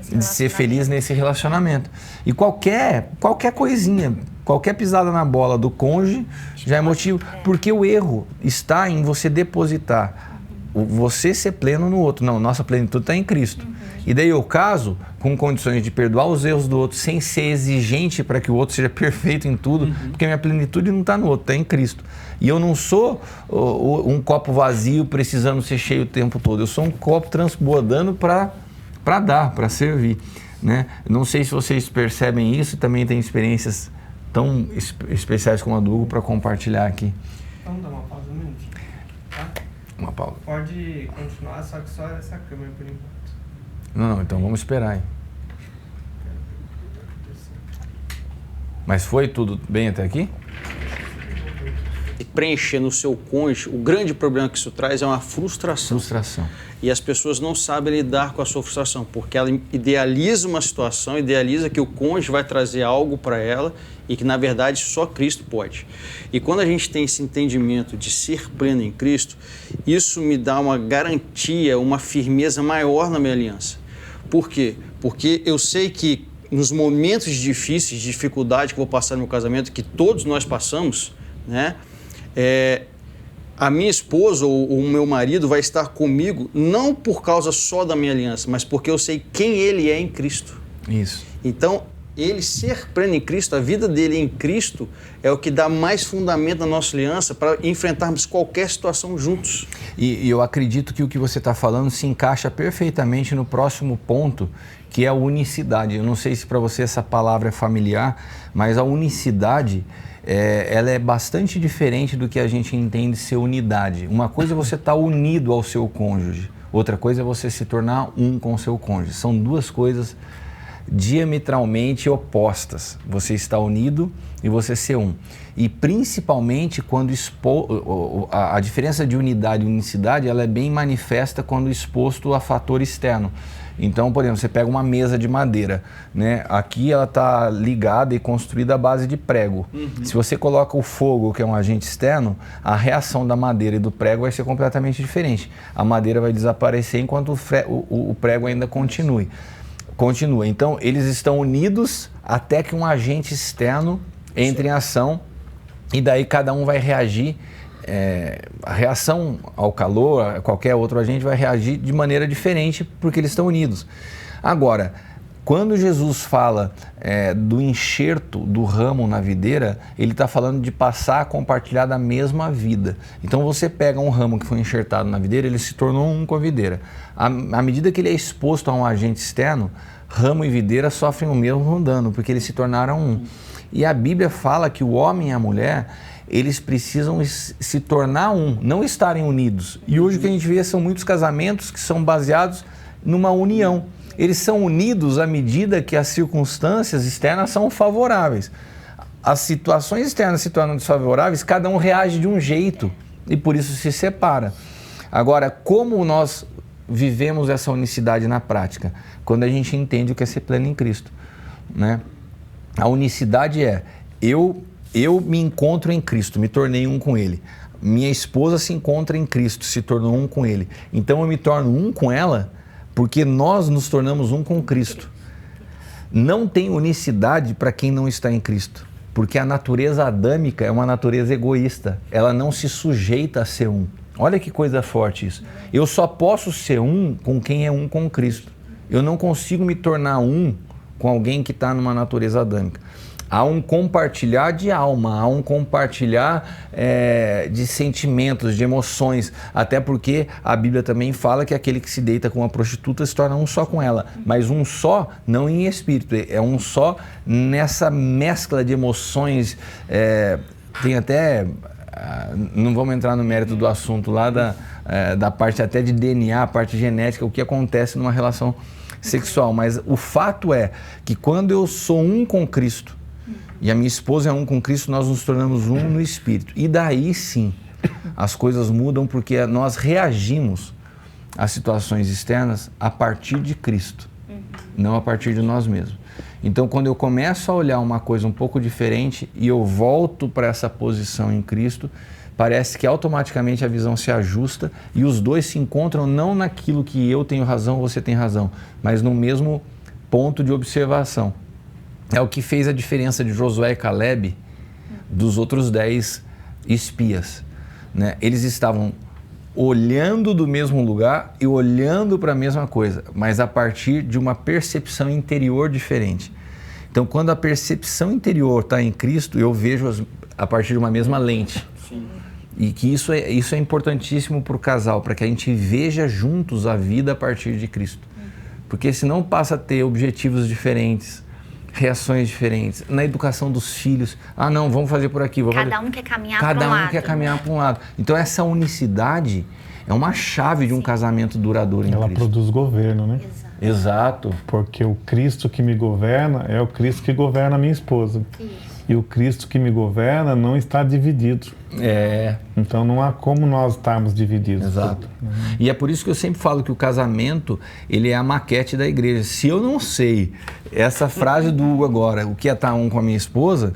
de ser feliz nesse relacionamento. E qualquer coisinha, qualquer pisada na bola do cônjuge já é motivo, porque o erro está em você depositar, você ser pleno no outro. Não, nossa plenitude está em Cristo. E daí eu caso com condições de perdoar os erros do outro sem ser exigente para que o outro seja perfeito em tudo, porque a minha plenitude não está no outro, está em Cristo. E eu não sou um copo vazio precisando ser cheio o tempo todo, eu sou um copo transbordando para dar, para servir, né? Não sei se vocês percebem isso, também tem experiências tão especiais como a do Hugo para compartilhar aqui. Vamos dar uma pausa um minutinho, tá? Uma pausa. Pode continuar, só que só essa câmera por enquanto. Não, então vamos esperar aí. Mas foi tudo bem até aqui? Preencher no seu cônjuge, o grande problema que isso traz é uma frustração. E as pessoas não sabem lidar com a sua frustração, porque ela idealiza uma situação, idealiza que o cônjuge vai trazer algo para ela e que, na verdade, só Cristo pode. E quando a gente tem esse entendimento de ser pleno em Cristo, isso me dá uma garantia, uma firmeza maior na minha aliança. Por quê? Porque eu sei que nos momentos difíceis, de dificuldade que eu vou passar no meu casamento, que todos nós passamos, né? A minha esposa ou o meu marido vai estar comigo não por causa só da minha aliança, mas porque eu sei quem ele é em Cristo. Isso. Então, ele ser pleno em Cristo, a vida dele em Cristo, é o que dá mais fundamento na nossa aliança para enfrentarmos qualquer situação juntos. E eu acredito que o que você está falando se encaixa perfeitamente no próximo ponto, que é a unicidade. Eu não sei se para você essa palavra é familiar, mas a unicidade, ela é bastante diferente do que a gente entende ser unidade. Uma coisa é você estar unido ao seu cônjuge, outra coisa é você se tornar um com o seu cônjuge. São duas coisas diametralmente opostas. Você está unido e você ser um. E principalmente quando a diferença de unidade e unicidade, ela é bem manifesta quando exposto a fator externo. Então, por exemplo, você pega uma mesa de madeira, né? Aqui ela está ligada e construída à base de prego. Se você coloca o fogo, que é um agente externo, a reação da madeira e do prego vai ser completamente diferente. A madeira vai desaparecer enquanto o prego ainda continua. Então, eles estão unidos até que um agente externo entre em ação e daí cada um vai reagir. A reação ao calor, a qualquer outro agente vai reagir de maneira diferente porque eles estão unidos. Agora, quando Jesus fala do enxerto do ramo na videira, ele está falando de passar a compartilhar da mesma vida. Então você pega um ramo que foi enxertado na videira, ele se tornou um com a videira. À medida que ele é exposto a um agente externo, ramo e videira sofrem o mesmo dano, porque eles se tornaram um. E a Bíblia fala que o homem e a mulher, eles precisam se tornar um, não estarem unidos. E hoje o que a gente vê são muitos casamentos que são baseados numa união. Eles são unidos à medida que as circunstâncias externas são favoráveis. As situações externas se tornam desfavoráveis, cada um reage de um jeito e por isso se separa. Agora, como nós vivemos essa unicidade na prática? Quando a gente entende o que é ser pleno em Cristo, né? A unicidade é, eu me encontro em Cristo, me tornei um com Ele. Minha esposa se encontra em Cristo, se tornou um com Ele. Então eu me torno um com ela porque nós nos tornamos um com Cristo. Não tem unicidade para quem não está em Cristo, porque a natureza adâmica é uma natureza egoísta, ela não se sujeita a ser um. Olha que coisa forte isso. Eu só posso ser um com quem é um com Cristo. Eu não consigo me tornar um com alguém que está numa natureza adâmica. Há um compartilhar de alma, há um compartilhar de sentimentos, de emoções, até porque a Bíblia também fala que aquele que se deita com uma prostituta se torna um só com ela, mas um só não em espírito, é um só nessa mescla de emoções, tem até, não vamos entrar no mérito do assunto lá da parte até de DNA, a parte genética, o que acontece numa relação sexual, mas o fato é que quando eu sou um com Cristo, e a minha esposa é um com Cristo, nós nos tornamos um no Espírito. E daí sim, as coisas mudam porque nós reagimos às situações externas a partir de Cristo, não a partir de nós mesmos. Então, quando eu começo a olhar uma coisa um pouco diferente e eu volto para essa posição em Cristo, parece que automaticamente a visão se ajusta e os dois se encontram não naquilo que eu tenho razão, você tem razão, mas no mesmo ponto de observação. É o que fez a diferença de Josué e Caleb dos outros 10 espias, né? Eles estavam olhando do mesmo lugar e olhando para a mesma coisa, mas a partir de uma percepção interior diferente. Então, quando a percepção interior está em Cristo, eu vejo a partir de uma mesma lente. Sim. E que isso é importantíssimo para o casal, para que a gente veja juntos a vida a partir de Cristo. Porque senão passa a ter objetivos diferentes, reações diferentes. Na educação dos filhos, não, vamos fazer por aqui. Cada um quer caminhar para um lado. Cada um quer caminhar para um lado. Então essa unicidade é uma chave de um casamento duradouro em Cristo. Ela produz governo, né? Exato. Porque o Cristo que me governa é o Cristo que governa a minha esposa. Isso. E o Cristo que me governa não está dividido. Então não há como nós estarmos divididos. Exato. E é por isso que eu sempre falo que o casamento, ele é a maquete da igreja. Se eu não sei essa frase do Hugo agora, o que é estar um com a minha esposa,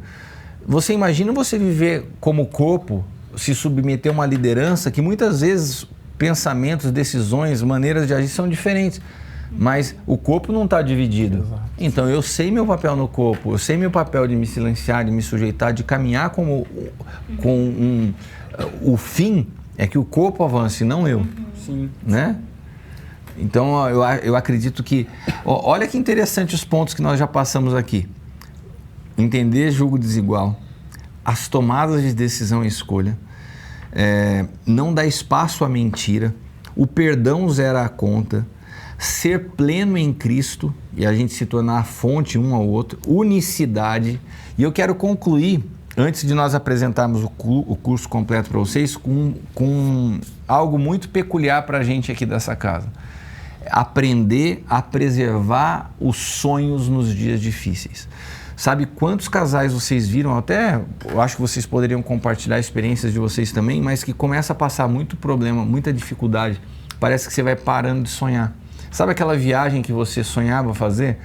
você imagina você viver como corpo, se submeter a uma liderança que muitas vezes pensamentos, decisões, maneiras de agir são diferentes. Mas o corpo não está dividido. Exato. Então eu sei meu papel no corpo, eu sei meu papel de me silenciar, de me sujeitar, de caminhar o fim é que o corpo avance, não eu. Sim. Né? Então eu acredito que... olha que interessante os pontos que nós já passamos aqui. entender julgo desigual, as tomadas de decisão e escolha, não dar espaço à mentira, o perdão zera a conta, ser pleno em Cristo e a gente se tornar a fonte um ao outro, unicidade. E eu quero concluir, antes de nós apresentarmos o curso completo para vocês, com algo muito peculiar para a gente aqui dessa casa. Aprender a preservar os sonhos nos dias difíceis. Sabe quantos casais vocês viram, até eu acho que vocês poderiam compartilhar experiências de vocês também, mas que começa a passar muito problema, muita dificuldade, parece que você vai parando de sonhar. Sabe aquela viagem que você sonhava fazer?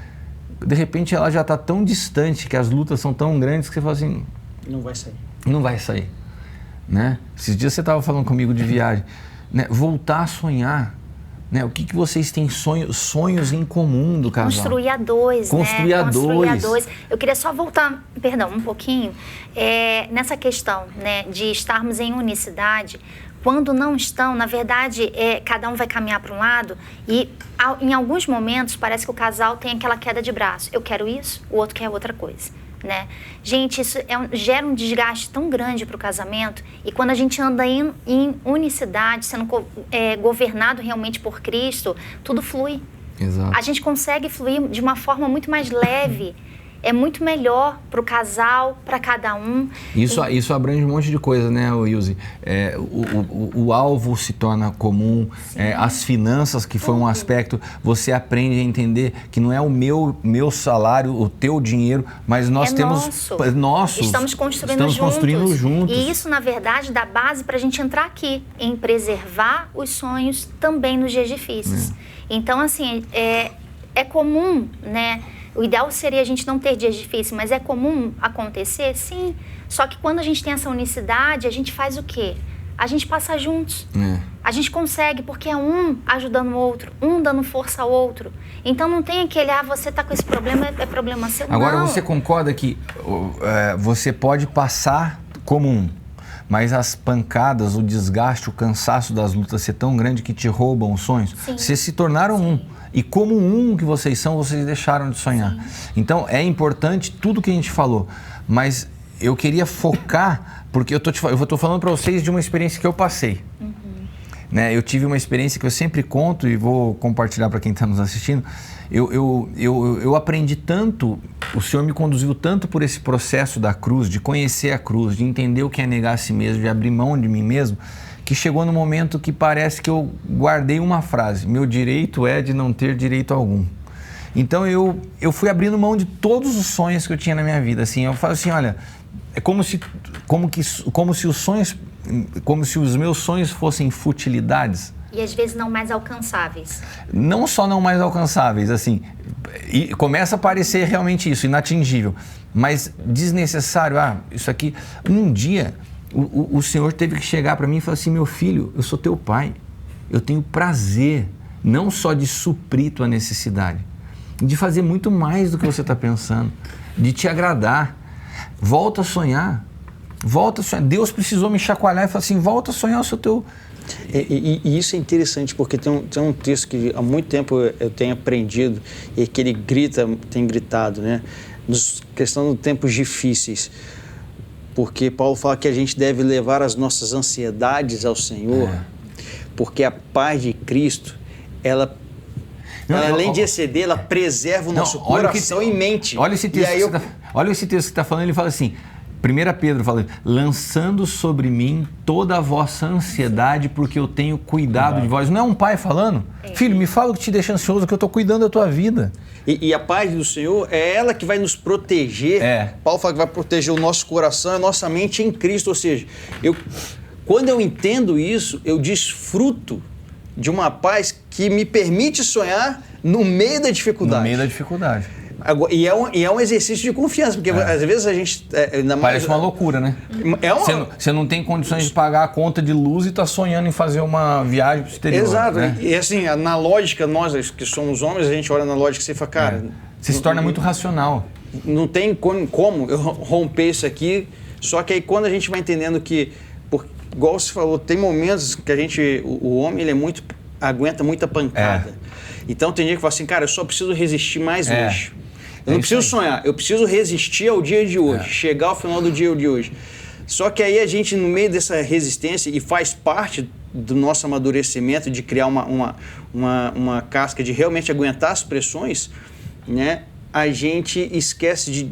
De repente ela já está tão distante, que as lutas são tão grandes que você fala assim... Não vai sair. Não vai sair. Né? Esses dias você estava falando comigo de viagem. Né? Voltar a sonhar. Né? O que vocês têm sonhos em comum do casal? Construir a dois, Construir né? a Construir dois. a dois. Eu queria só voltar, um pouquinho, nessa questão, né, de estarmos em unicidade. Quando não estão, na verdade, cada um vai caminhar para um lado e em alguns momentos parece que o casal tem aquela queda de braço. Eu quero isso, o outro quer outra coisa. Né? Gente, isso gera um desgaste tão grande para o casamento, e quando a gente anda em unicidade, sendo governado realmente por Cristo, tudo flui. Exato. A gente consegue fluir de uma forma muito mais leve. É muito melhor para o casal, para cada um. Isso abrange um monte de coisa, né, Ilse? O alvo se torna comum, as finanças, que foi um aspecto, você aprende a entender que não é o meu salário, o teu dinheiro, mas nós temos... Nosso. Estamos construindo juntos. E isso, na verdade, dá base para a gente entrar aqui, em preservar os sonhos também nos dias difíceis. Então, assim, é comum, né? O ideal seria a gente não ter dias difíceis, mas é comum acontecer? Sim. Só que quando a gente tem essa unicidade, a gente faz o quê? A gente passa juntos. A gente consegue, porque é um ajudando o outro, um dando força ao outro. Então não tem aquele, você tá com esse problema, é problema seu. Agora, não. Você concorda que você pode passar como um, mas as pancadas, o desgaste, o cansaço das lutas ser tão grande que te roubam os sonhos? Sim. Vocês se tornaram um. E como um que vocês são, vocês deixaram de sonhar. Sim. Então, é importante tudo que a gente falou. Mas eu queria focar, porque eu tô falando para vocês de uma experiência que eu passei. Né? Eu tive uma experiência que eu sempre conto e vou compartilhar para quem está nos assistindo. Eu aprendi tanto, o Senhor me conduziu tanto por esse processo da cruz, de conhecer a cruz, de entender o que é negar a si mesmo, de abrir mão de mim mesmo, que chegou no momento que parece que eu guardei uma frase: meu direito é de não ter direito algum. Então eu fui abrindo mão de todos os sonhos que eu tinha na minha vida. Assim, eu falo assim, olha, é como se os meus sonhos fossem futilidades. E às vezes não mais alcançáveis. Não só não mais alcançáveis, assim, e começa a parecer realmente isso, inatingível, mas desnecessário. Isso aqui, um dia... O Senhor teve que chegar para mim e falar assim: meu filho, eu sou teu pai, eu tenho prazer não só de suprir tua necessidade, de fazer muito mais do que você está pensando, de te agradar. Volta a sonhar, volta a sonhar. Deus precisou me chacoalhar e falar assim: volta a sonhar o seu teu... E isso é interessante, porque tem um texto que há muito tempo eu tenho aprendido e que ele tem gritado, né? Questão dos tempos difíceis. Porque Paulo fala que a gente deve levar as nossas ansiedades ao Senhor, porque a paz de Cristo, ela além de exceder, ela preserva o nosso coração e mente. Olha esse texto, olha esse texto que está falando, ele fala assim, 1 Pedro fala: lançando sobre mim toda a vossa ansiedade, porque eu tenho cuidado de vós. Não é um pai falando? Filho, me fala o que te deixa ansioso, que eu estou cuidando da tua vida. E a paz do Senhor é ela que vai nos proteger. Paulo fala que vai proteger o nosso coração e a nossa mente em Cristo. Ou seja, quando eu entendo isso, eu desfruto de uma paz que me permite sonhar no meio da dificuldade. No meio da dificuldade. E é um exercício de confiança, porque às vezes a gente... Parece uma loucura, né? Você não tem condições de pagar a conta de luz e está sonhando em fazer uma viagem para o exterior. Exato. Né? E assim, na lógica, nós que somos homens, a gente olha na lógica e você fala, cara... Você se torna muito racional. Não tem como eu romper isso aqui, só que aí quando a gente vai entendendo que, igual você falou, tem momentos que o homem, ele aguenta muita pancada. Então tem dia que fala assim, cara, eu só preciso resistir mais hoje. Eu não preciso sonhar, eu preciso resistir ao dia de hoje, chegar ao final do dia de hoje. Só que aí a gente, no meio dessa resistência, e faz parte do nosso amadurecimento de criar uma casca de realmente aguentar as pressões, né? A gente esquece de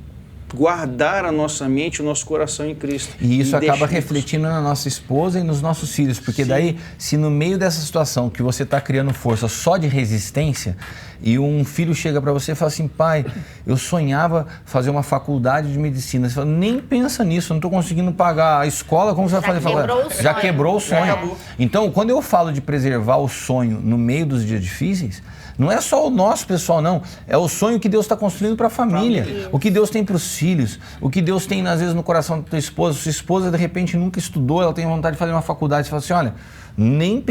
guardar a nossa mente, o nosso coração em Cristo. E isso acaba refletindo na nossa esposa e nos nossos filhos, porque daí, se no meio dessa situação que você está criando força só de resistência, e um filho chega para você e fala assim, pai, eu sonhava fazer uma faculdade de medicina. Você fala, nem pensa nisso, eu não estou conseguindo pagar a escola, como você vai fazer? Já quebrou o sonho. Então, quando eu falo de preservar o sonho no meio dos dias difíceis, não é só o nosso pessoal, não. É o sonho que Deus está construindo para a família. O que Deus tem para os filhos. O que Deus tem, às vezes, no coração da tua esposa. Sua esposa, de repente, nunca estudou, ela tem vontade de fazer uma faculdade. Você fala assim, olha,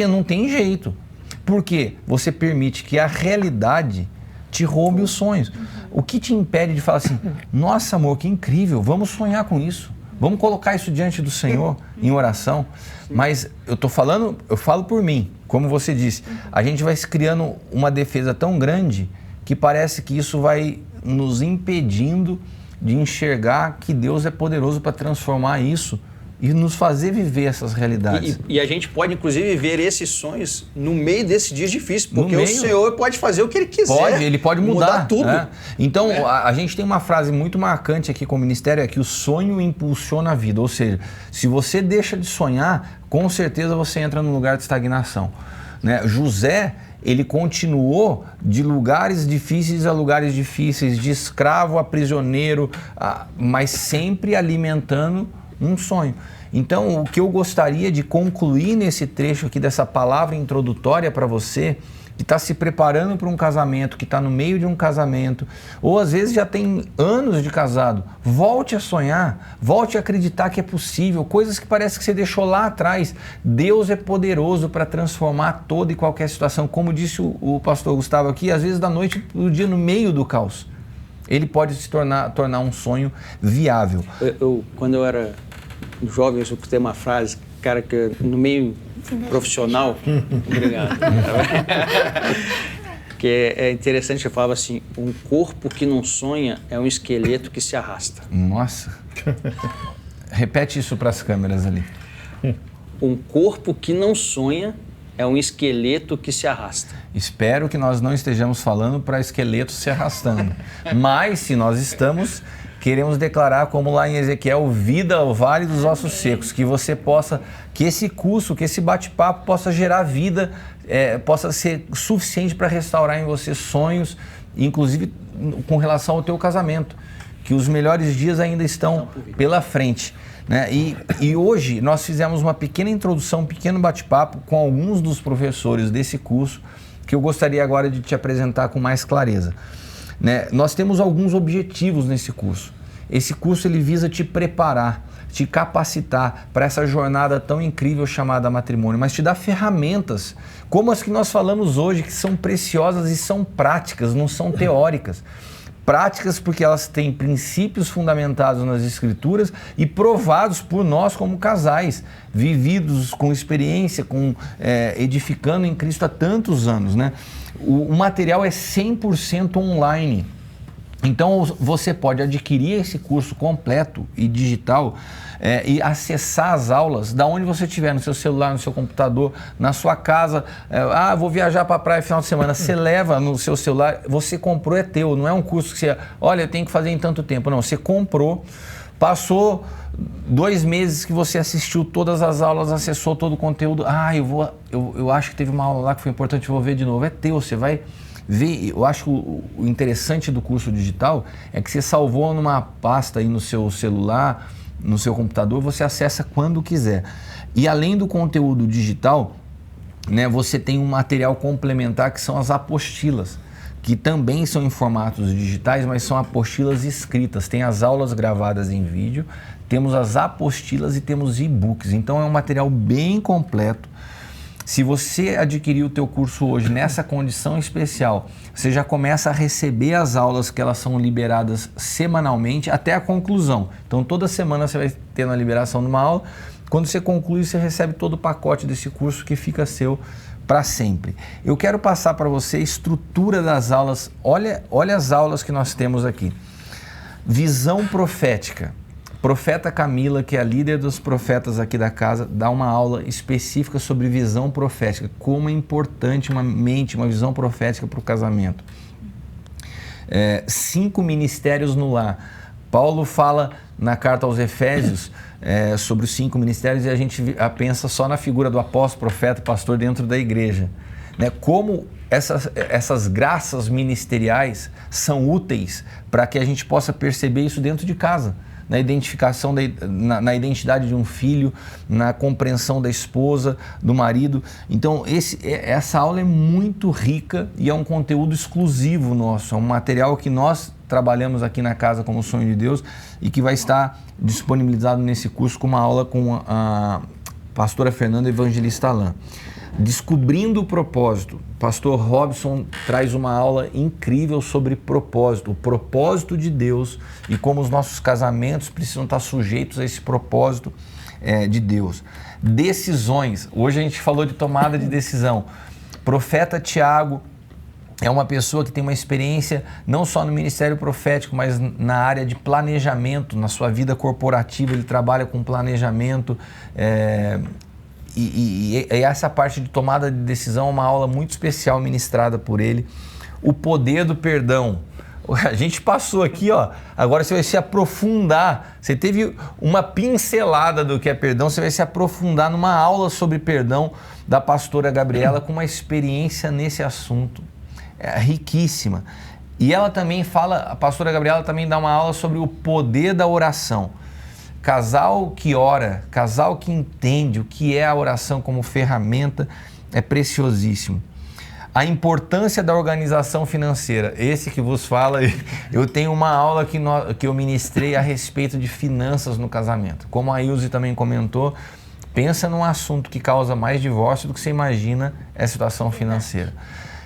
não tem jeito. Por quê? Você permite que a realidade te roube os sonhos. O que te impede de falar assim, nossa, amor, que incrível, vamos sonhar com isso. Vamos colocar isso diante do Senhor em oração. Mas eu falo por mim, como você disse, a gente vai se criando uma defesa tão grande que parece que isso vai nos impedindo de enxergar que Deus é poderoso para transformar isso e nos fazer viver essas realidades. E a gente pode, inclusive, ver esses sonhos no meio desses dias difíceis, porque o Senhor pode fazer o que Ele quiser. Ele pode mudar tudo. Né? Então, a gente tem uma frase muito marcante aqui com o Ministério, é que o sonho impulsiona a vida. Ou seja, se você deixa de sonhar, com certeza você entra num lugar de estagnação. Né? José, ele continuou de lugares difíceis a lugares difíceis, de escravo a prisioneiro, mas sempre alimentando um sonho. Então, o que eu gostaria de concluir nesse trecho aqui dessa palavra introdutória para você, que está se preparando para um casamento, que está no meio de um casamento, ou às vezes já tem anos de casado, volte a sonhar, volte a acreditar que é possível, coisas que parece que você deixou lá atrás. Deus é poderoso para transformar toda e qualquer situação. Como disse o pastor Gustavo aqui, às vezes da noite para o dia, no meio do caos, ele pode se tornar um sonho viável. Quando eu era jovem, eu escutei uma frase, cara, que no meio profissional, obrigado, que é interessante, eu falava assim, um corpo que não sonha é um esqueleto que se arrasta. Nossa, repete isso para as câmeras ali. Um corpo que não sonha é um esqueleto que se arrasta. Espero que nós não estejamos falando para esqueletos se arrastando, mas se nós estamos, queremos declarar, como lá em Ezequiel, vida ao vale dos ossos secos, que você possa, que esse curso, que esse bate-papo possa gerar vida, possa ser suficiente para restaurar em você sonhos, inclusive com relação ao teu casamento, que os melhores dias ainda estão pela frente. Né? E hoje nós fizemos uma pequena introdução, um pequeno bate-papo com alguns dos professores desse curso, que eu gostaria agora de te apresentar com mais clareza. Né? Nós temos alguns objetivos nesse curso. Esse curso ele visa te preparar, te capacitar para essa jornada tão incrível chamada matrimônio, mas te dá ferramentas, como as que nós falamos hoje, que são preciosas e são práticas, não são teóricas. Práticas porque elas têm princípios fundamentados nas Escrituras e provados por nós como casais, vividos com experiência, edificando em Cristo há tantos anos. Né? O material é 100% online. Então você pode adquirir esse curso completo e digital e acessar as aulas da onde você estiver, no seu celular, no seu computador, na sua casa. Vou viajar para a praia final de semana. Você leva no seu celular, você comprou, é teu. Não é um curso que você, olha, eu tenho que fazer em tanto tempo. Não, você comprou, passou 2 meses que você assistiu todas as aulas, acessou todo o conteúdo. Eu acho que teve uma aula lá que foi importante, eu vou ver de novo. É teu, você vai ver. Eu acho que o interessante do curso digital é que você salvou numa pasta aí no seu celular, no seu computador, você acessa quando quiser. E além do conteúdo digital, né, você tem um material complementar que são as apostilas, que também são em formatos digitais, mas são apostilas escritas. Tem as aulas gravadas em vídeo, temos as apostilas e temos e-books. Então é um material bem completo. Se você adquirir o teu curso hoje nessa condição especial, você já começa a receber as aulas que elas são liberadas semanalmente até a conclusão. Então toda semana você vai ter na liberação de uma aula. Quando você conclui, você recebe todo o pacote desse curso que fica seu para sempre. Eu quero passar para você a estrutura das aulas. Olha as aulas que nós temos aqui. Visão profética. Profeta Camila, que é a líder dos profetas aqui da casa, dá uma aula específica sobre visão profética. Como é importante uma visão profética para o casamento. 5 ministérios no lar. Paulo fala na carta aos Efésios sobre os 5 ministérios e a gente pensa só na figura do apóstolo, profeta, pastor dentro da igreja. Né? Como essas graças ministeriais são úteis para que a gente possa perceber isso dentro de casa. Na identificação, na identidade de um filho, na compreensão da esposa, do marido. Então, essa aula é muito rica e é um conteúdo exclusivo nosso, é um material que nós trabalhamos aqui na casa como Sonho de Deus e que vai estar disponibilizado nesse curso com uma aula com a pastora Fernanda Evangelista Alain. Descobrindo o propósito. Pastor Robson traz uma aula incrível sobre propósito, o propósito de Deus e como os nossos casamentos precisam estar sujeitos a esse propósito de Deus. Decisões. Hoje a gente falou de tomada de decisão. Profeta Tiago é uma pessoa que tem uma experiência não só no ministério profético, mas na área de planejamento, na sua vida corporativa, ele trabalha com planejamento. E essa parte de tomada de decisão é uma aula muito especial ministrada por ele. O poder do perdão. A gente passou aqui, agora você vai se aprofundar. Você teve uma pincelada do que é perdão, você vai se aprofundar numa aula sobre perdão da pastora Gabriela com uma experiência nesse assunto. É riquíssima. E ela também a pastora Gabriela também dá uma aula sobre o poder da oração. Casal que ora, casal que entende o que é a oração como ferramenta é preciosíssimo. A importância da organização financeira. Esse que vos fala, eu tenho uma aula que eu ministrei a respeito de finanças no casamento. Como a Ilse também comentou, pensa num assunto que causa mais divórcio do que você imagina é a situação financeira.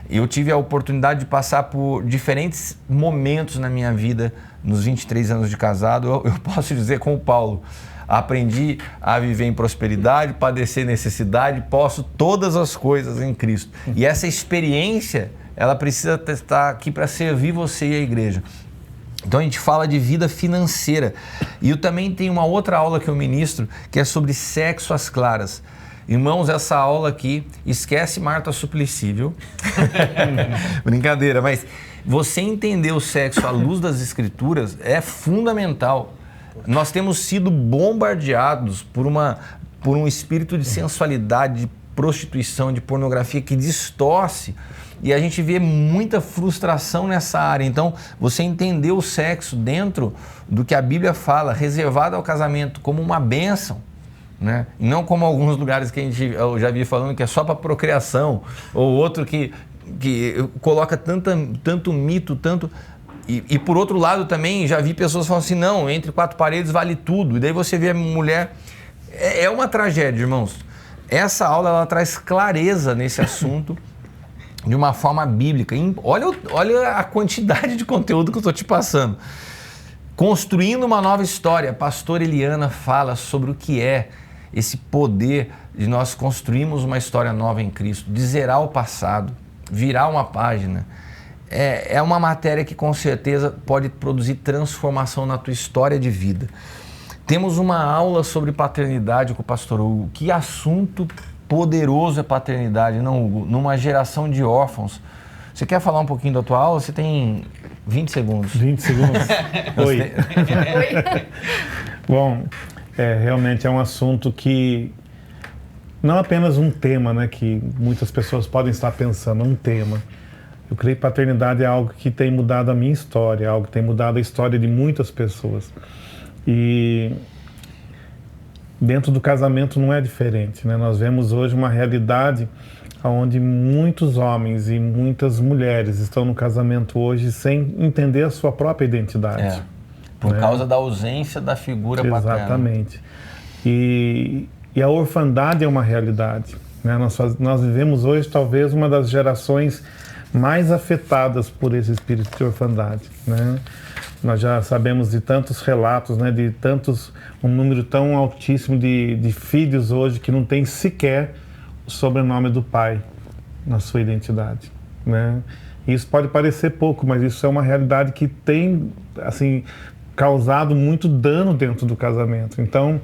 Eu tive a oportunidade de passar por diferentes momentos na minha vida, nos 23 anos de casado. Eu posso dizer com o Paulo, aprendi a viver em prosperidade, padecer necessidade, posso todas as coisas em Cristo. E essa experiência, ela precisa estar aqui para servir você e a igreja. Então a gente fala de vida financeira. E eu também tenho uma outra aula que eu ministro, que é sobre sexo às claras. Irmãos, essa aula aqui, esquece Marta Suplicy, viu? Brincadeira, mas você entender o sexo à luz das Escrituras é fundamental. Nós temos sido bombardeados por um espírito de sensualidade, de prostituição, de pornografia que distorce e a gente vê muita frustração nessa área. Então, você entender o sexo dentro do que a Bíblia fala, reservado ao casamento como uma bênção, né? E não como alguns lugares que eu já vi falando que é só para procriação, ou outro que coloca tanto mito, tanto... E por outro lado também já vi pessoas falando assim, não, entre 4 paredes vale tudo. E daí você vê a mulher... É uma tragédia, irmãos. Essa aula ela traz clareza nesse assunto de uma forma bíblica. Olha a quantidade de conteúdo que eu estou te passando. Construindo uma nova história. A pastora Eliana fala sobre o que é esse poder de nós construirmos uma história nova em Cristo, de zerar o passado, virar uma página. É uma matéria que com certeza pode produzir transformação na tua história de vida. Temos uma aula sobre paternidade com o pastor Hugo. Que assunto poderoso é paternidade, não, Hugo? Numa geração de órfãos. Você quer falar um pouquinho da tua aula? Você tem 20 segundos. 20 segundos? Oi. Bom, realmente é um assunto que não apenas um tema, né, que muitas pessoas podem estar pensando, um tema. Eu creio que paternidade é algo que tem mudado a minha história, algo que tem mudado a história de muitas pessoas. E dentro do casamento não é diferente, né? Nós vemos hoje uma realidade onde muitos homens e muitas mulheres estão no casamento hoje sem entender a sua própria identidade. Por causa da ausência da figura paterna. Exatamente. E a orfandade é uma realidade, né? Nós vivemos hoje talvez uma das gerações mais afetadas por esse espírito de orfandade, né? Nós já sabemos de tantos relatos, né, de um número tão altíssimo de filhos hoje que não tem sequer o sobrenome do pai, na sua identidade, né? Isso pode parecer pouco, mas isso é uma realidade que tem, assim, causado muito dano dentro do casamento. Então,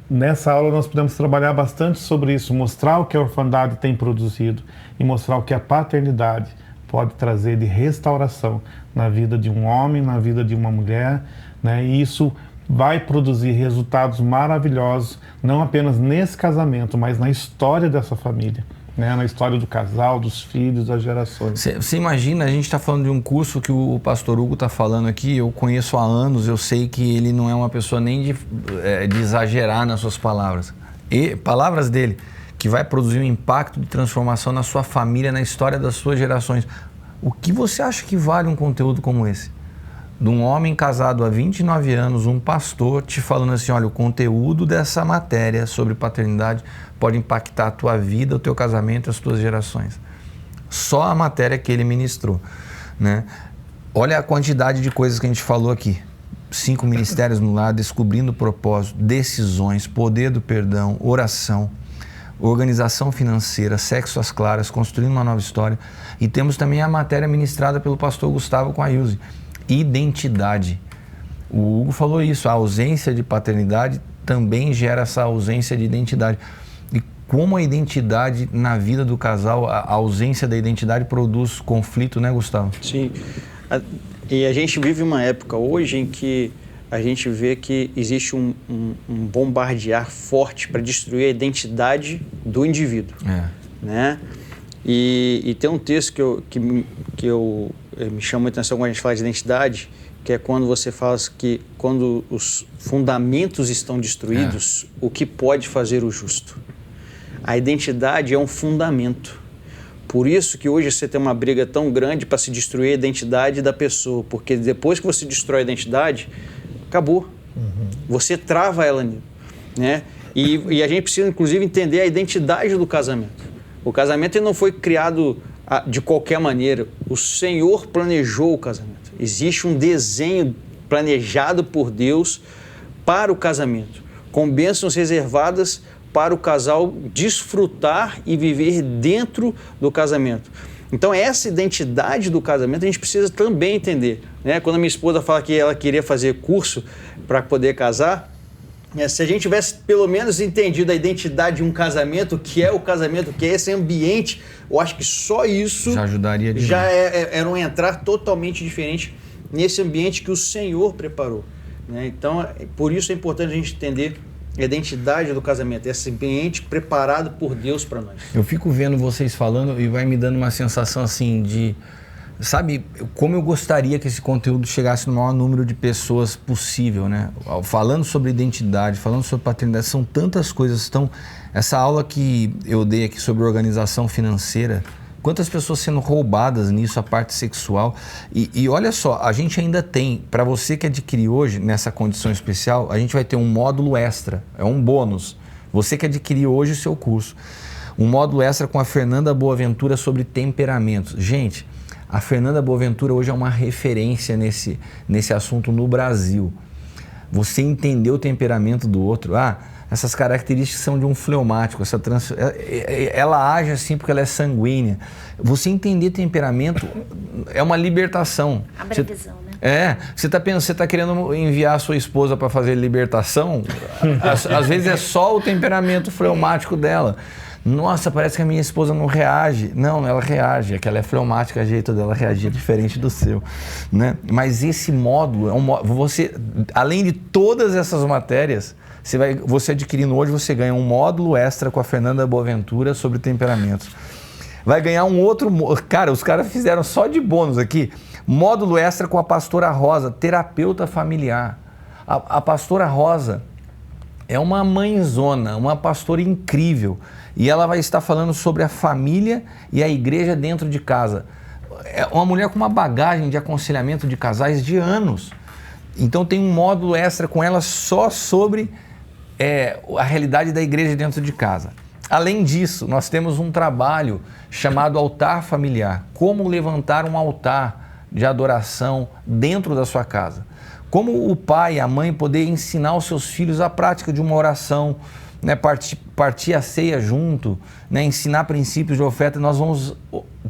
nessa aula nós podemos trabalhar bastante sobre isso, mostrar o que a orfandade tem produzido e mostrar o que a paternidade pode trazer de restauração na vida de um homem, na vida de uma mulher, né? E isso vai produzir resultados maravilhosos, não apenas nesse casamento, mas na história dessa família, né? Na história do casal, dos filhos, das gerações. Você imagina, a gente está falando de um curso que o pastor Hugo está falando aqui, eu conheço há anos, eu sei que ele não é uma pessoa nem de exagerar nas suas palavras. E palavras dele, que vai produzir um impacto de transformação na sua família, na história das suas gerações. O que você acha que vale um conteúdo como esse? De um homem casado há 29 anos, um pastor te falando assim, olha, o conteúdo dessa matéria sobre paternidade pode impactar a tua vida, o teu casamento, as tuas gerações. Só a matéria que ele ministrou, né? Olha a quantidade de coisas que a gente falou aqui. 5 ministérios no lar, descobrindo o propósito, decisões, poder do perdão, oração, organização financeira, sexo às claras, construindo uma nova história. E temos também a matéria ministrada pelo pastor Gustavo com a Ilse. Identidade. O Hugo falou isso, a ausência de paternidade também gera essa ausência de identidade. E como a identidade na vida do casal, a ausência da identidade produz conflito, né, Gustavo? Sim. E a gente vive uma época hoje em que a gente vê que existe um bombardear forte para destruir a identidade do indivíduo, né? E tem um texto que me chama muita atenção quando a gente fala de identidade, que é quando você fala que quando os fundamentos estão destruídos, o que pode fazer o justo? A identidade é um fundamento. Por isso que hoje você tem uma briga tão grande para se destruir a identidade da pessoa, porque depois que você destrói a identidade, acabou. Você trava ela, né? E a gente precisa, inclusive, entender a identidade do casamento. O casamento ele não foi criado de qualquer maneira. O Senhor planejou o casamento. Existe um desenho planejado por Deus para o casamento, com bênçãos reservadas para o casal desfrutar e viver dentro do casamento. Então, essa identidade do casamento a gente precisa também entender, né? Quando a minha esposa fala que ela queria fazer curso para poder casar, se a gente tivesse pelo menos entendido a identidade de um casamento, o que é o casamento, o que é esse ambiente, eu acho que só isso já ajudaria demais. Já era um entrar totalmente diferente nesse ambiente que o Senhor preparou, né? Então, por isso é importante a gente entender a identidade do casamento, esse ambiente preparado por Deus para nós. Eu fico vendo vocês falando e vai me dando uma sensação assim de... Sabe, como eu gostaria que esse conteúdo chegasse no maior número de pessoas possível, né? Falando sobre identidade, falando sobre paternidade, são tantas coisas. Então, essa aula que eu dei aqui sobre organização financeira, quantas pessoas sendo roubadas nisso, a parte sexual. E olha só, a gente ainda tem, para você que adquirir hoje, nessa condição especial, a gente vai ter um módulo extra, é um bônus. Você que adquirir hoje o seu curso. Um módulo extra com a Fernanda Boaventura sobre temperamentos. Gente, a Fernanda Boaventura hoje é uma referência nesse assunto no Brasil. Você entender o temperamento do outro. Essas características são de um fleumático. Ela age assim porque ela é sanguínea. Você entender temperamento é uma libertação. A previsão, né? Você está querendo enviar a sua esposa para fazer libertação, às vezes é só o temperamento fleumático dela. Nossa, parece que a minha esposa não reage. Não, ela reage, é que ela é fleumática, o jeito dela reagir é diferente do seu, né? Mas esse módulo, você, além de todas essas matérias, você adquirindo hoje, você ganha um módulo extra com a Fernanda Boaventura sobre temperamentos. Vai ganhar um outro, cara, os caras fizeram só de bônus aqui, módulo extra com a pastora Rosa, terapeuta familiar. A pastora Rosa é uma mãezona, uma pastora incrível. E ela vai estar falando sobre a família e a igreja dentro de casa. É uma mulher com uma bagagem de aconselhamento de casais de anos. Então tem um módulo extra com ela só sobre a realidade da igreja dentro de casa. Além disso, nós temos um trabalho chamado Altar Familiar. Como levantar um altar de adoração dentro da sua casa. Como o pai e a mãe poder ensinar os seus filhos a prática de uma oração, né, partir a ceia junto, né, ensinar princípios de oferta. Nós vamos,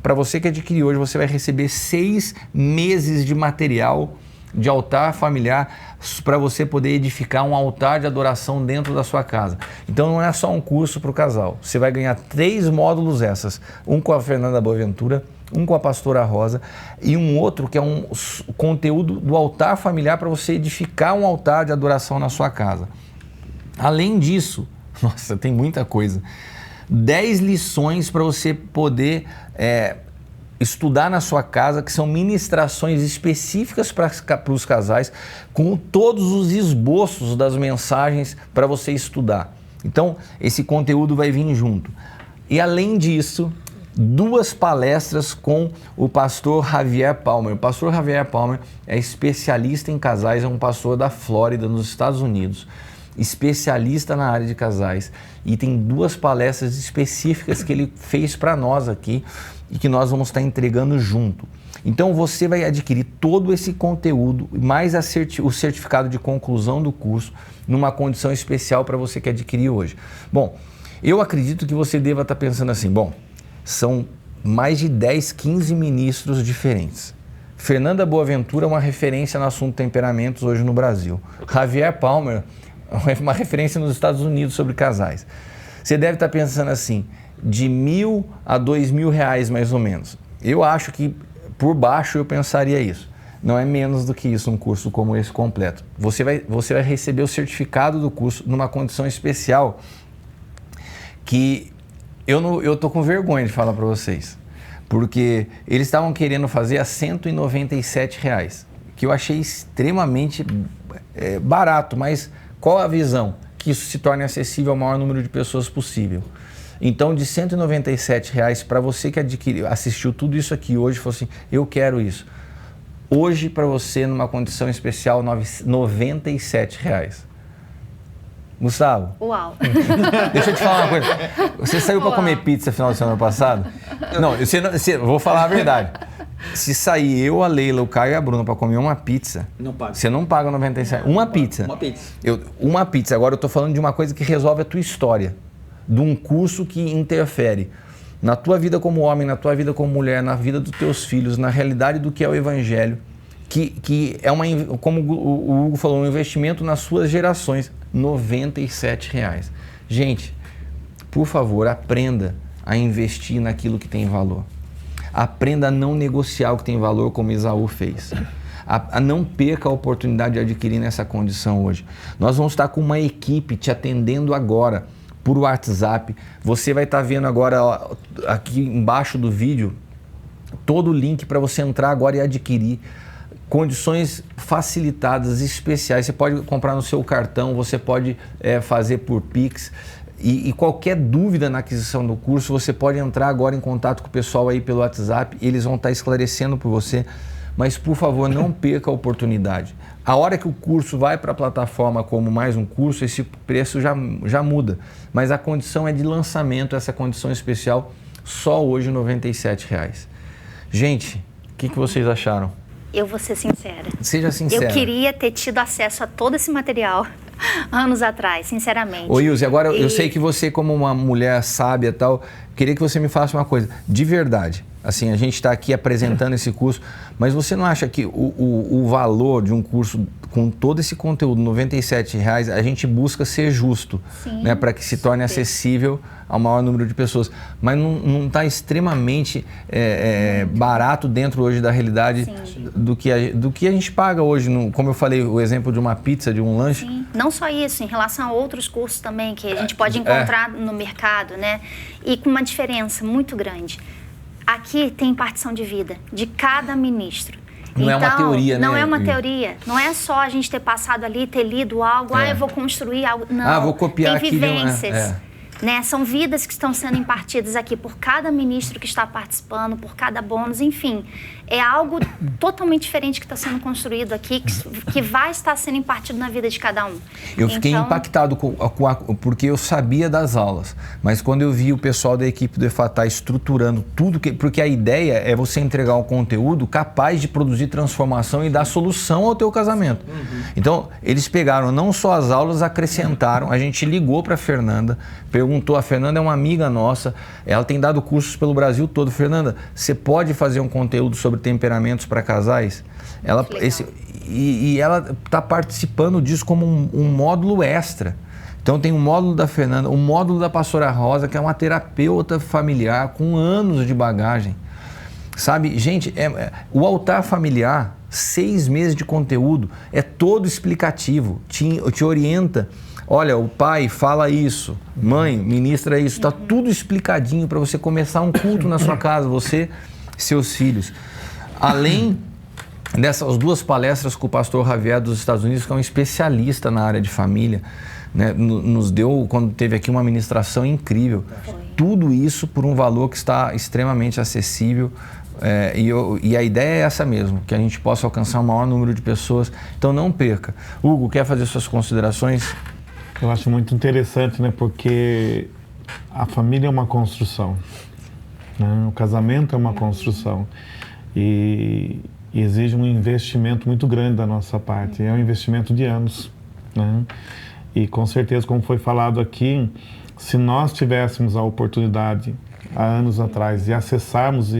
para você que adquirir hoje, você vai receber 6 meses de material de altar familiar para você poder edificar um altar de adoração dentro da sua casa. Então não é só um curso para o casal, você vai ganhar 3 módulos essas, um com a Fernanda Boaventura, um com a pastora Rosa e um outro que é um conteúdo do altar familiar para você edificar um altar de adoração na sua casa. Além disso, nossa, tem muita coisa, 10 lições para você poder estudar na sua casa, que são ministrações específicas para os casais, com todos os esboços das mensagens para você estudar. Então, esse conteúdo vai vir junto. E além disso, 2 palestras com o pastor Javier Palmer. O pastor Javier Palmer é especialista em casais, é um pastor da Flórida, nos Estados Unidos, especialista na área de casais, e tem 2 palestras específicas que ele fez para nós aqui e que nós vamos estar entregando junto. Então você vai adquirir todo esse conteúdo, mais o certificado de conclusão do curso, numa condição especial para você que adquirir hoje. Bom, eu acredito que você deva estar pensando assim, bom, são mais de 10, 15 ministros diferentes. Fernanda Boaventura é uma referência no assunto temperamentos hoje no Brasil. Javier Palmer é uma referência nos Estados Unidos sobre casais. Você deve estar pensando assim, de R$1.000 a R$2.000 mais ou menos. Eu acho que por baixo eu pensaria isso. Não é menos do que isso um curso como esse completo. Você vai receber o certificado do curso numa condição especial que eu tô com vergonha de falar para vocês. Porque eles estavam querendo fazer a R$197, que eu achei extremamente barato, mas qual a visão? Que isso se torne acessível ao maior número de pessoas possível. Então, de R$197 para você que assistiu tudo isso aqui hoje, falou assim, eu quero isso. Hoje, para você, numa condição especial, R$97. Gustavo. Uau. Deixa eu te falar uma coisa. Você saiu para comer pizza no final de semana passado? Não, vou falar a verdade. Se sair eu, a Leila, o Caio e a Bruna para comer uma pizza, não paga. Você não paga 97. Uma pizza. Uma pizza. Uma pizza. Agora eu tô falando de uma coisa que resolve a tua história. De um curso que interfere na tua vida como homem, na tua vida como mulher, na vida dos teus filhos, na realidade do que é o Evangelho, que é como o Hugo falou, um investimento nas suas gerações. R$97. Gente, por favor, aprenda a investir naquilo que tem valor. Aprenda a não negociar o que tem valor, como Esaú fez. Não perca a oportunidade de adquirir nessa condição hoje. Nós vamos estar com uma equipe te atendendo agora por WhatsApp. Você vai estar vendo agora aqui embaixo do vídeo todo o link para você entrar agora e adquirir. Condições facilitadas, especiais. Você pode comprar no seu cartão, você pode fazer por Pix. E qualquer dúvida na aquisição do curso, você pode entrar agora em contato com o pessoal aí pelo WhatsApp. Eles vão estar esclarecendo por você. Mas, por favor, não perca a oportunidade. A hora que o curso vai para a plataforma como mais um curso, esse preço já muda. Mas a condição é de lançamento, essa condição especial, só hoje R$97. Gente, o que vocês acharam? Eu vou ser sincera. Seja sincera. Eu queria ter tido acesso a todo esse material anos atrás, sinceramente. Ô Ilse, agora eu sei que você, como uma mulher sábia e tal, queria que você me falasse uma coisa, de verdade. Assim, a gente está aqui apresentando esse curso, mas você não acha que o valor de um curso com todo esse conteúdo, R$97, a gente busca ser justo, né, para que se torne acessível ao maior número de pessoas. Mas não está extremamente barato dentro hoje da realidade do que a gente paga hoje, como eu falei, o exemplo de uma pizza, de um lanche. Sim. Não só isso, em relação a outros cursos também que a gente pode encontrar no mercado, né? E com uma diferença muito grande. Aqui tem impartição de vida de cada ministro. Não é uma teoria, né? Não é uma teoria. Não é só a gente ter passado ali, ter lido algo, eu vou construir algo. Não, vou copiar tem vivências. Né? São vidas que estão sendo impartidas aqui por cada ministro que está participando, por cada bônus, enfim. é algo totalmente diferente que está sendo construído aqui, que vai estar sendo impartido na vida de cada um. Eu fiquei impactado porque eu sabia das aulas, mas quando eu vi o pessoal da equipe do Efatá estruturando tudo, porque a ideia é você entregar um conteúdo capaz de produzir transformação e dar solução ao teu casamento. Então, eles pegaram não só as aulas, acrescentaram, a gente ligou para a Fernanda, perguntou, a Fernanda é uma amiga nossa, ela tem dado cursos pelo Brasil todo. Fernanda, você pode fazer um conteúdo sobre temperamentos para casais? Ela está participando disso como um módulo extra. Então tem um módulo da Fernanda, um módulo da pastora Rosa, que é uma terapeuta familiar com anos de bagagem. Sabe, gente, o altar familiar, 6 meses de conteúdo, é todo explicativo, te orienta. Olha, o pai fala isso, mãe ministra isso, está tudo explicadinho para você começar um culto na sua casa, você, seus filhos. Além dessas 2 palestras com o pastor Javier dos Estados Unidos, que é um especialista na área de família, né, nos deu, quando teve aqui, uma ministração incrível. Tudo isso por um valor que está extremamente acessível. E a ideia é essa mesmo, que a gente possa alcançar o maior número de pessoas. Então não perca. Hugo, quer fazer suas considerações? Eu acho muito interessante, né? Porque a família é uma construção, né? O casamento é uma construção e exige um investimento muito grande da nossa parte. É um investimento de anos, né? E com certeza, como foi falado aqui, se nós tivéssemos a oportunidade há anos atrás de acessarmos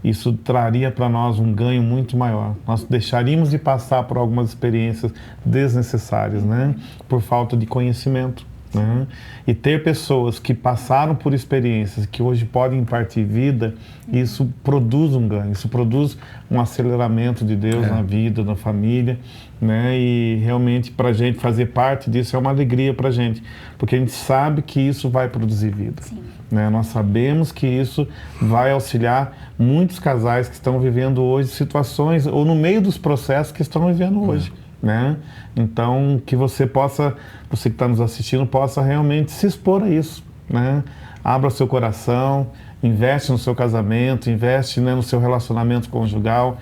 isso traria para nós um ganho muito maior. Nós deixaríamos de passar por algumas experiências desnecessárias, né? Por falta de conhecimento, né? E ter pessoas que passaram por experiências que hoje podem impartir vida, isso produz um ganho, isso produz um aceleramento de Deus na vida, na família, né? E realmente para a gente fazer parte disso é uma alegria para a gente, porque a gente sabe que isso vai produzir vida. Sim. Né? Nós sabemos que isso vai auxiliar muitos casais que estão vivendo hoje situações, ou no meio dos processos que estão vivendo hoje. Né? Então, que você que está nos assistindo, possa realmente se expor a isso. Né? Abra seu coração, investe no seu casamento, investe, né, no seu relacionamento conjugal.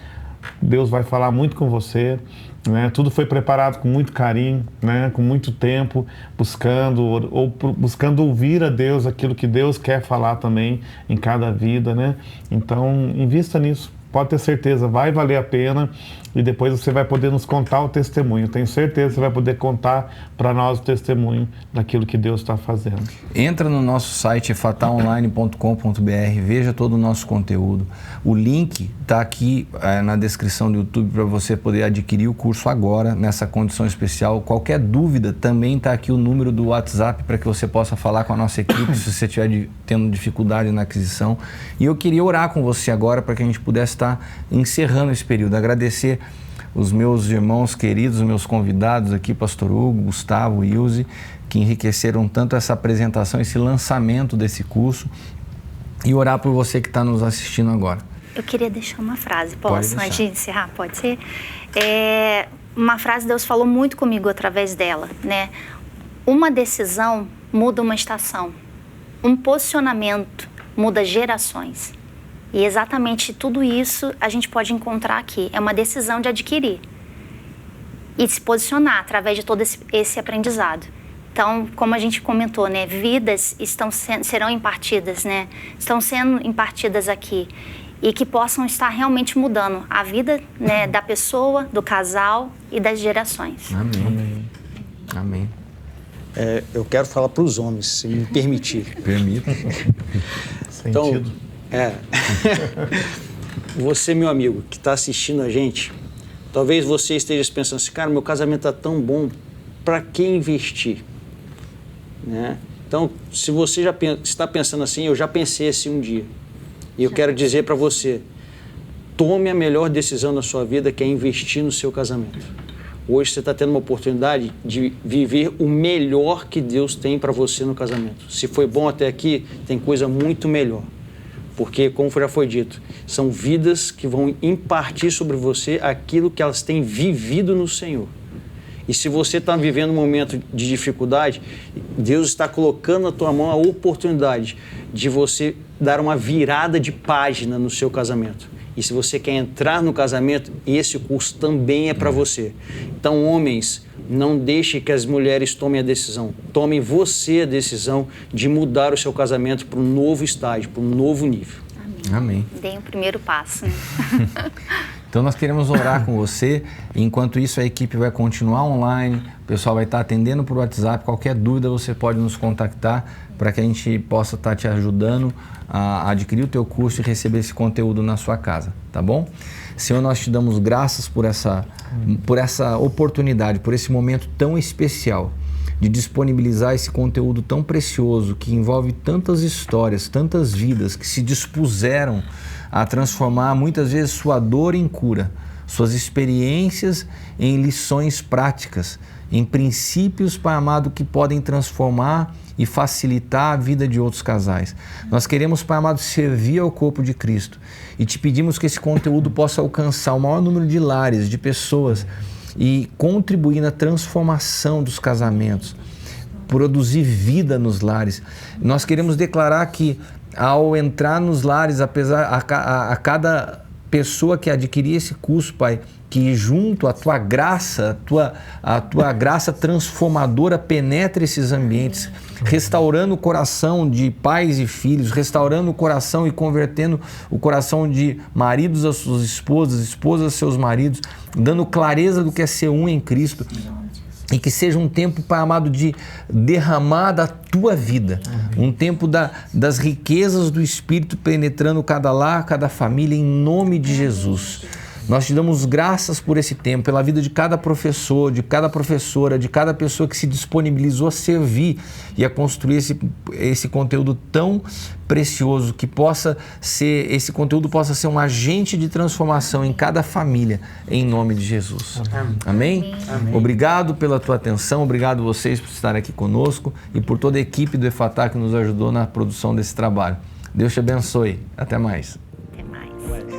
Deus vai falar muito com você. Né? Tudo foi preparado com muito carinho, né? Com muito tempo, buscando ouvir a Deus aquilo que Deus quer falar também em cada vida, né? Então, invista nisso. Pode ter certeza, vai valer a pena, e depois você vai poder nos contar o testemunho. Tenho certeza que você vai poder contar para nós o testemunho daquilo que Deus está fazendo. Entra no nosso site efataonline.com.br, veja todo o nosso conteúdo. O link está aqui na descrição do YouTube para você poder adquirir o curso agora, nessa condição especial. Qualquer dúvida, também está aqui o número do WhatsApp para que você possa falar com a nossa equipe se você estiver tendo dificuldade na aquisição. E eu queria orar com você agora para que a gente pudesse estar encerrando esse período. Agradecer os meus irmãos queridos, os meus convidados aqui, Pastor Hugo, Gustavo, Ilse, que enriqueceram tanto essa apresentação, esse lançamento desse curso, e orar por você que está nos assistindo agora. Eu queria deixar uma frase, Pode deixar. antes de encerrar? Pode ser? Uma frase, Deus falou muito comigo através dela, né? Uma decisão muda uma estação, um posicionamento muda gerações. E exatamente tudo isso a gente pode encontrar aqui. É uma decisão de adquirir e se posicionar através de todo esse aprendizado. Então, como a gente comentou, né, vidas serão impartidas, né, estão sendo impartidas aqui, e que possam estar realmente mudando a vida, né, da pessoa, do casal e das gerações. Amém. Amém. Eu quero falar para os homens, se me permitir. Permita. Sentido. Você, meu amigo, que está assistindo a gente, talvez você esteja pensando assim, cara, meu casamento está tão bom, para que investir? Né? Então, se você já está pensando assim, eu já pensei assim um dia. E eu quero dizer para você, tome a melhor decisão da sua vida, que é investir no seu casamento. Hoje você está tendo uma oportunidade de viver o melhor que Deus tem para você no casamento. Se foi bom até aqui, tem coisa muito melhor. Porque, como já foi dito, são vidas que vão impartir sobre você aquilo que elas têm vivido no Senhor. E se você está vivendo um momento de dificuldade, Deus está colocando na tua mão a oportunidade de você dar uma virada de página no seu casamento. E se você quer entrar no casamento, esse curso também é para você. Então, homens, não deixe que as mulheres tomem a decisão. Tome você a decisão de mudar o seu casamento para um novo estágio, para um novo nível. Amém. Dei o primeiro passo, né? Então nós queremos orar com você. Enquanto isso, a equipe vai continuar online, o pessoal vai estar atendendo por WhatsApp. Qualquer dúvida você pode nos contactar para que a gente possa estar te ajudando a adquirir o teu curso e receber esse conteúdo na sua casa, tá bom? Senhor, nós te damos graças por essa oportunidade, por esse momento tão especial de disponibilizar esse conteúdo tão precioso que envolve tantas histórias, tantas vidas que se dispuseram a transformar muitas vezes sua dor em cura, suas experiências em lições práticas, em princípios, Pai amado, que podem transformar e facilitar a vida de outros casais. Nós queremos, Pai amado, servir ao corpo de Cristo e te pedimos que esse conteúdo possa alcançar o maior número de lares, de pessoas e contribuir na transformação dos casamentos, produzir vida nos lares. Nós queremos declarar que ao entrar nos lares, a cada pessoa que adquirir esse curso, Pai, que junto à tua graça, a tua graça transformadora penetre esses ambientes, restaurando o coração de pais e filhos, restaurando o coração e convertendo o coração de maridos às suas esposas, esposas aos seus maridos, dando clareza do que é ser um em Cristo. E que seja um tempo, Pai amado, de derramar da tua vida, um tempo das riquezas do Espírito penetrando cada lar, cada família, em nome de Jesus. Nós te damos graças por esse tempo, pela vida de cada professor, de cada professora, de cada pessoa que se disponibilizou a servir e a construir esse conteúdo tão precioso, que esse conteúdo possa ser um agente de transformação em cada família, em nome de Jesus. Amém? Amém? Obrigado pela tua atenção, obrigado vocês por estarem aqui conosco e por toda a equipe do Efatá que nos ajudou na produção desse trabalho. Deus te abençoe. Até mais. Até mais.